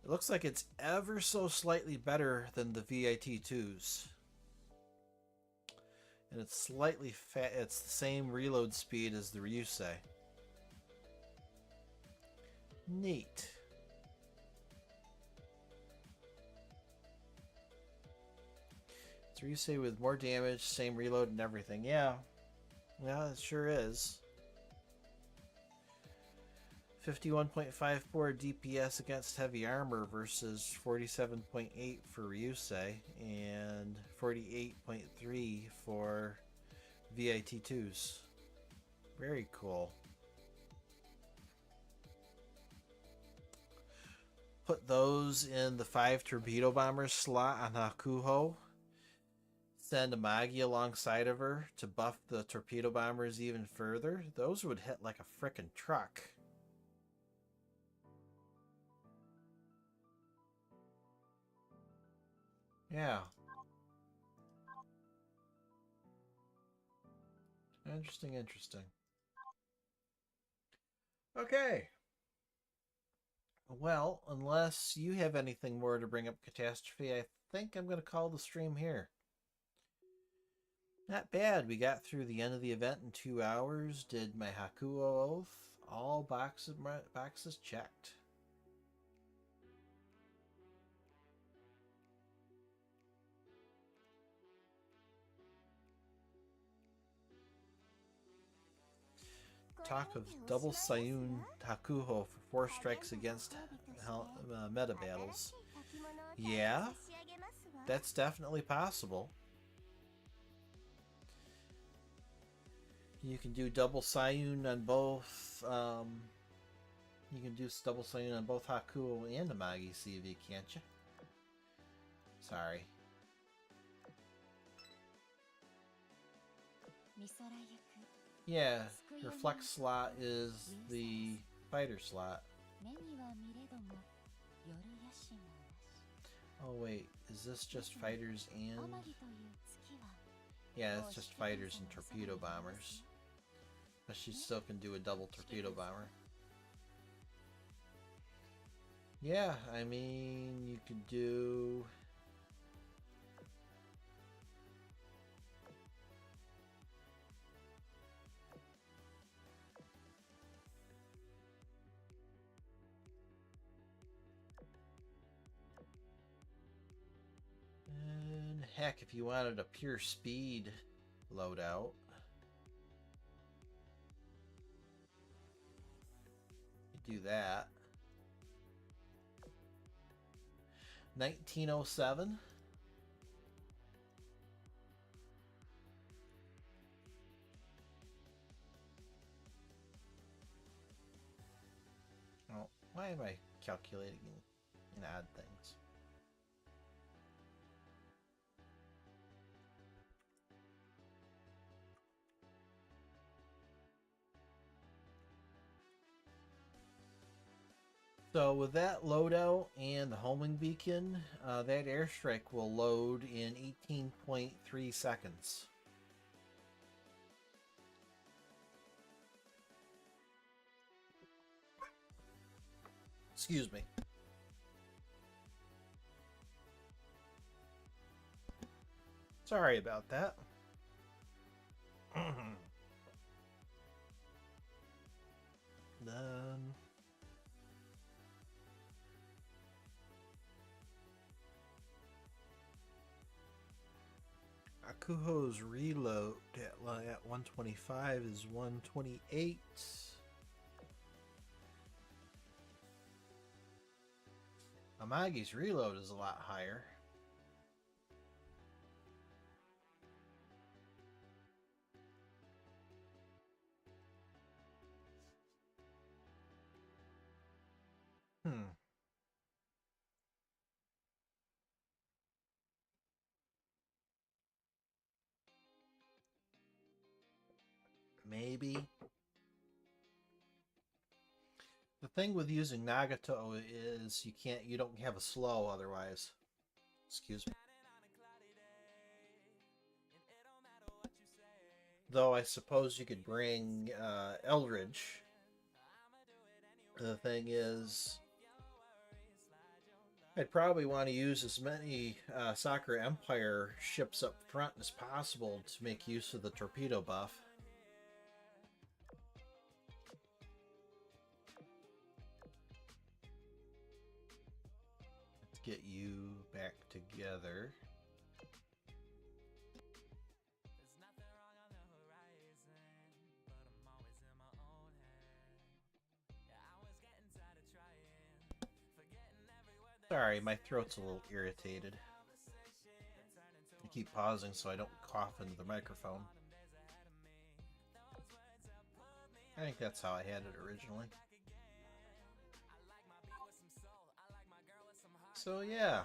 It looks like it's ever so slightly better than the VIT-2s. And it's slightly it's the same reload speed as the Ryusei. Neat. It's Ryusei with more damage, same reload and everything. Yeah. Yeah, it sure is. 51.54 DPS against heavy armor versus 47.8 for Ryusei and 48.3 for VIT2s. Very cool. Put those in the 5 torpedo bombers slot on Hakuhou. Send Amagi alongside of her to buff the torpedo bombers even further. Those would hit like a frickin' truck. Yeah. Interesting, interesting. Okay. Well, unless you have anything more to bring up Catastrophe, I think I'm going to call the stream here. Not bad. We got through the end of the event in 2 hours, did my Hakuhou oath, all boxes checked. Talk of double Sayun Hakuhou for 4 strikes against meta battles. Yeah, that's definitely possible. You can do double Sayun on both. You can do double Sayun on both Hakuhou and Amagi CV, can't you? Sorry. Yeah, her flex slot is the fighter slot. Oh wait, is this just fighters and... Yeah, it's just fighters and torpedo bombers. But she still can do a double torpedo bomber. Yeah, I mean, you could do... And heck, if you wanted a pure speed loadout, you do that. 1907. Oh, why am I calculating in odd things? So with that loadout and the homing beacon, that airstrike will load in 18.3 seconds. Excuse me. Sorry about that. Then... Hakuhou's reload at 125 is 128. Amagi's reload is a lot higher. Maybe. The thing with using Nagato is you don't have a slow otherwise. Excuse me. Though I suppose you could bring Eldridge. The thing is, I'd probably want to use as many Sakura Empire ships up front as possible to make use of the torpedo buff. Let's get you back together. Sorry, my throat's a little irritated. I keep pausing so I don't cough into the microphone. I think that's how I had it originally. So yeah.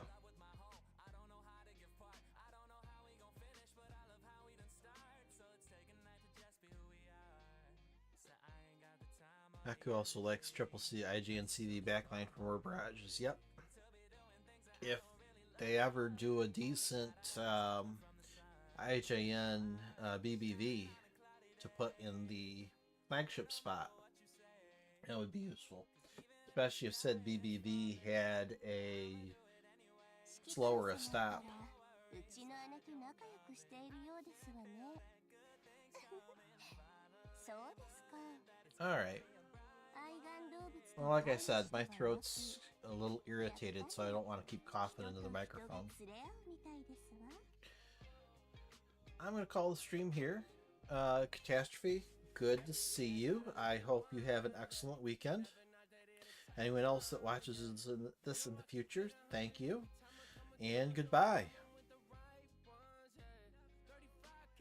Haku also likes Triple C, IG, and CD backline for more barrages. Yep. If they ever do a decent IJN BBV to put in the flagship spot, that would be useful. Especially if said BBV had a slower a stop. Alright. Well, like I said, my throat's a little irritated, so I don't want to keep coughing into the microphone. I'm going to call the stream here. Catastrophe, good to see you. I hope you have an excellent weekend. Anyone else that watches this in the future, thank you. And goodbye.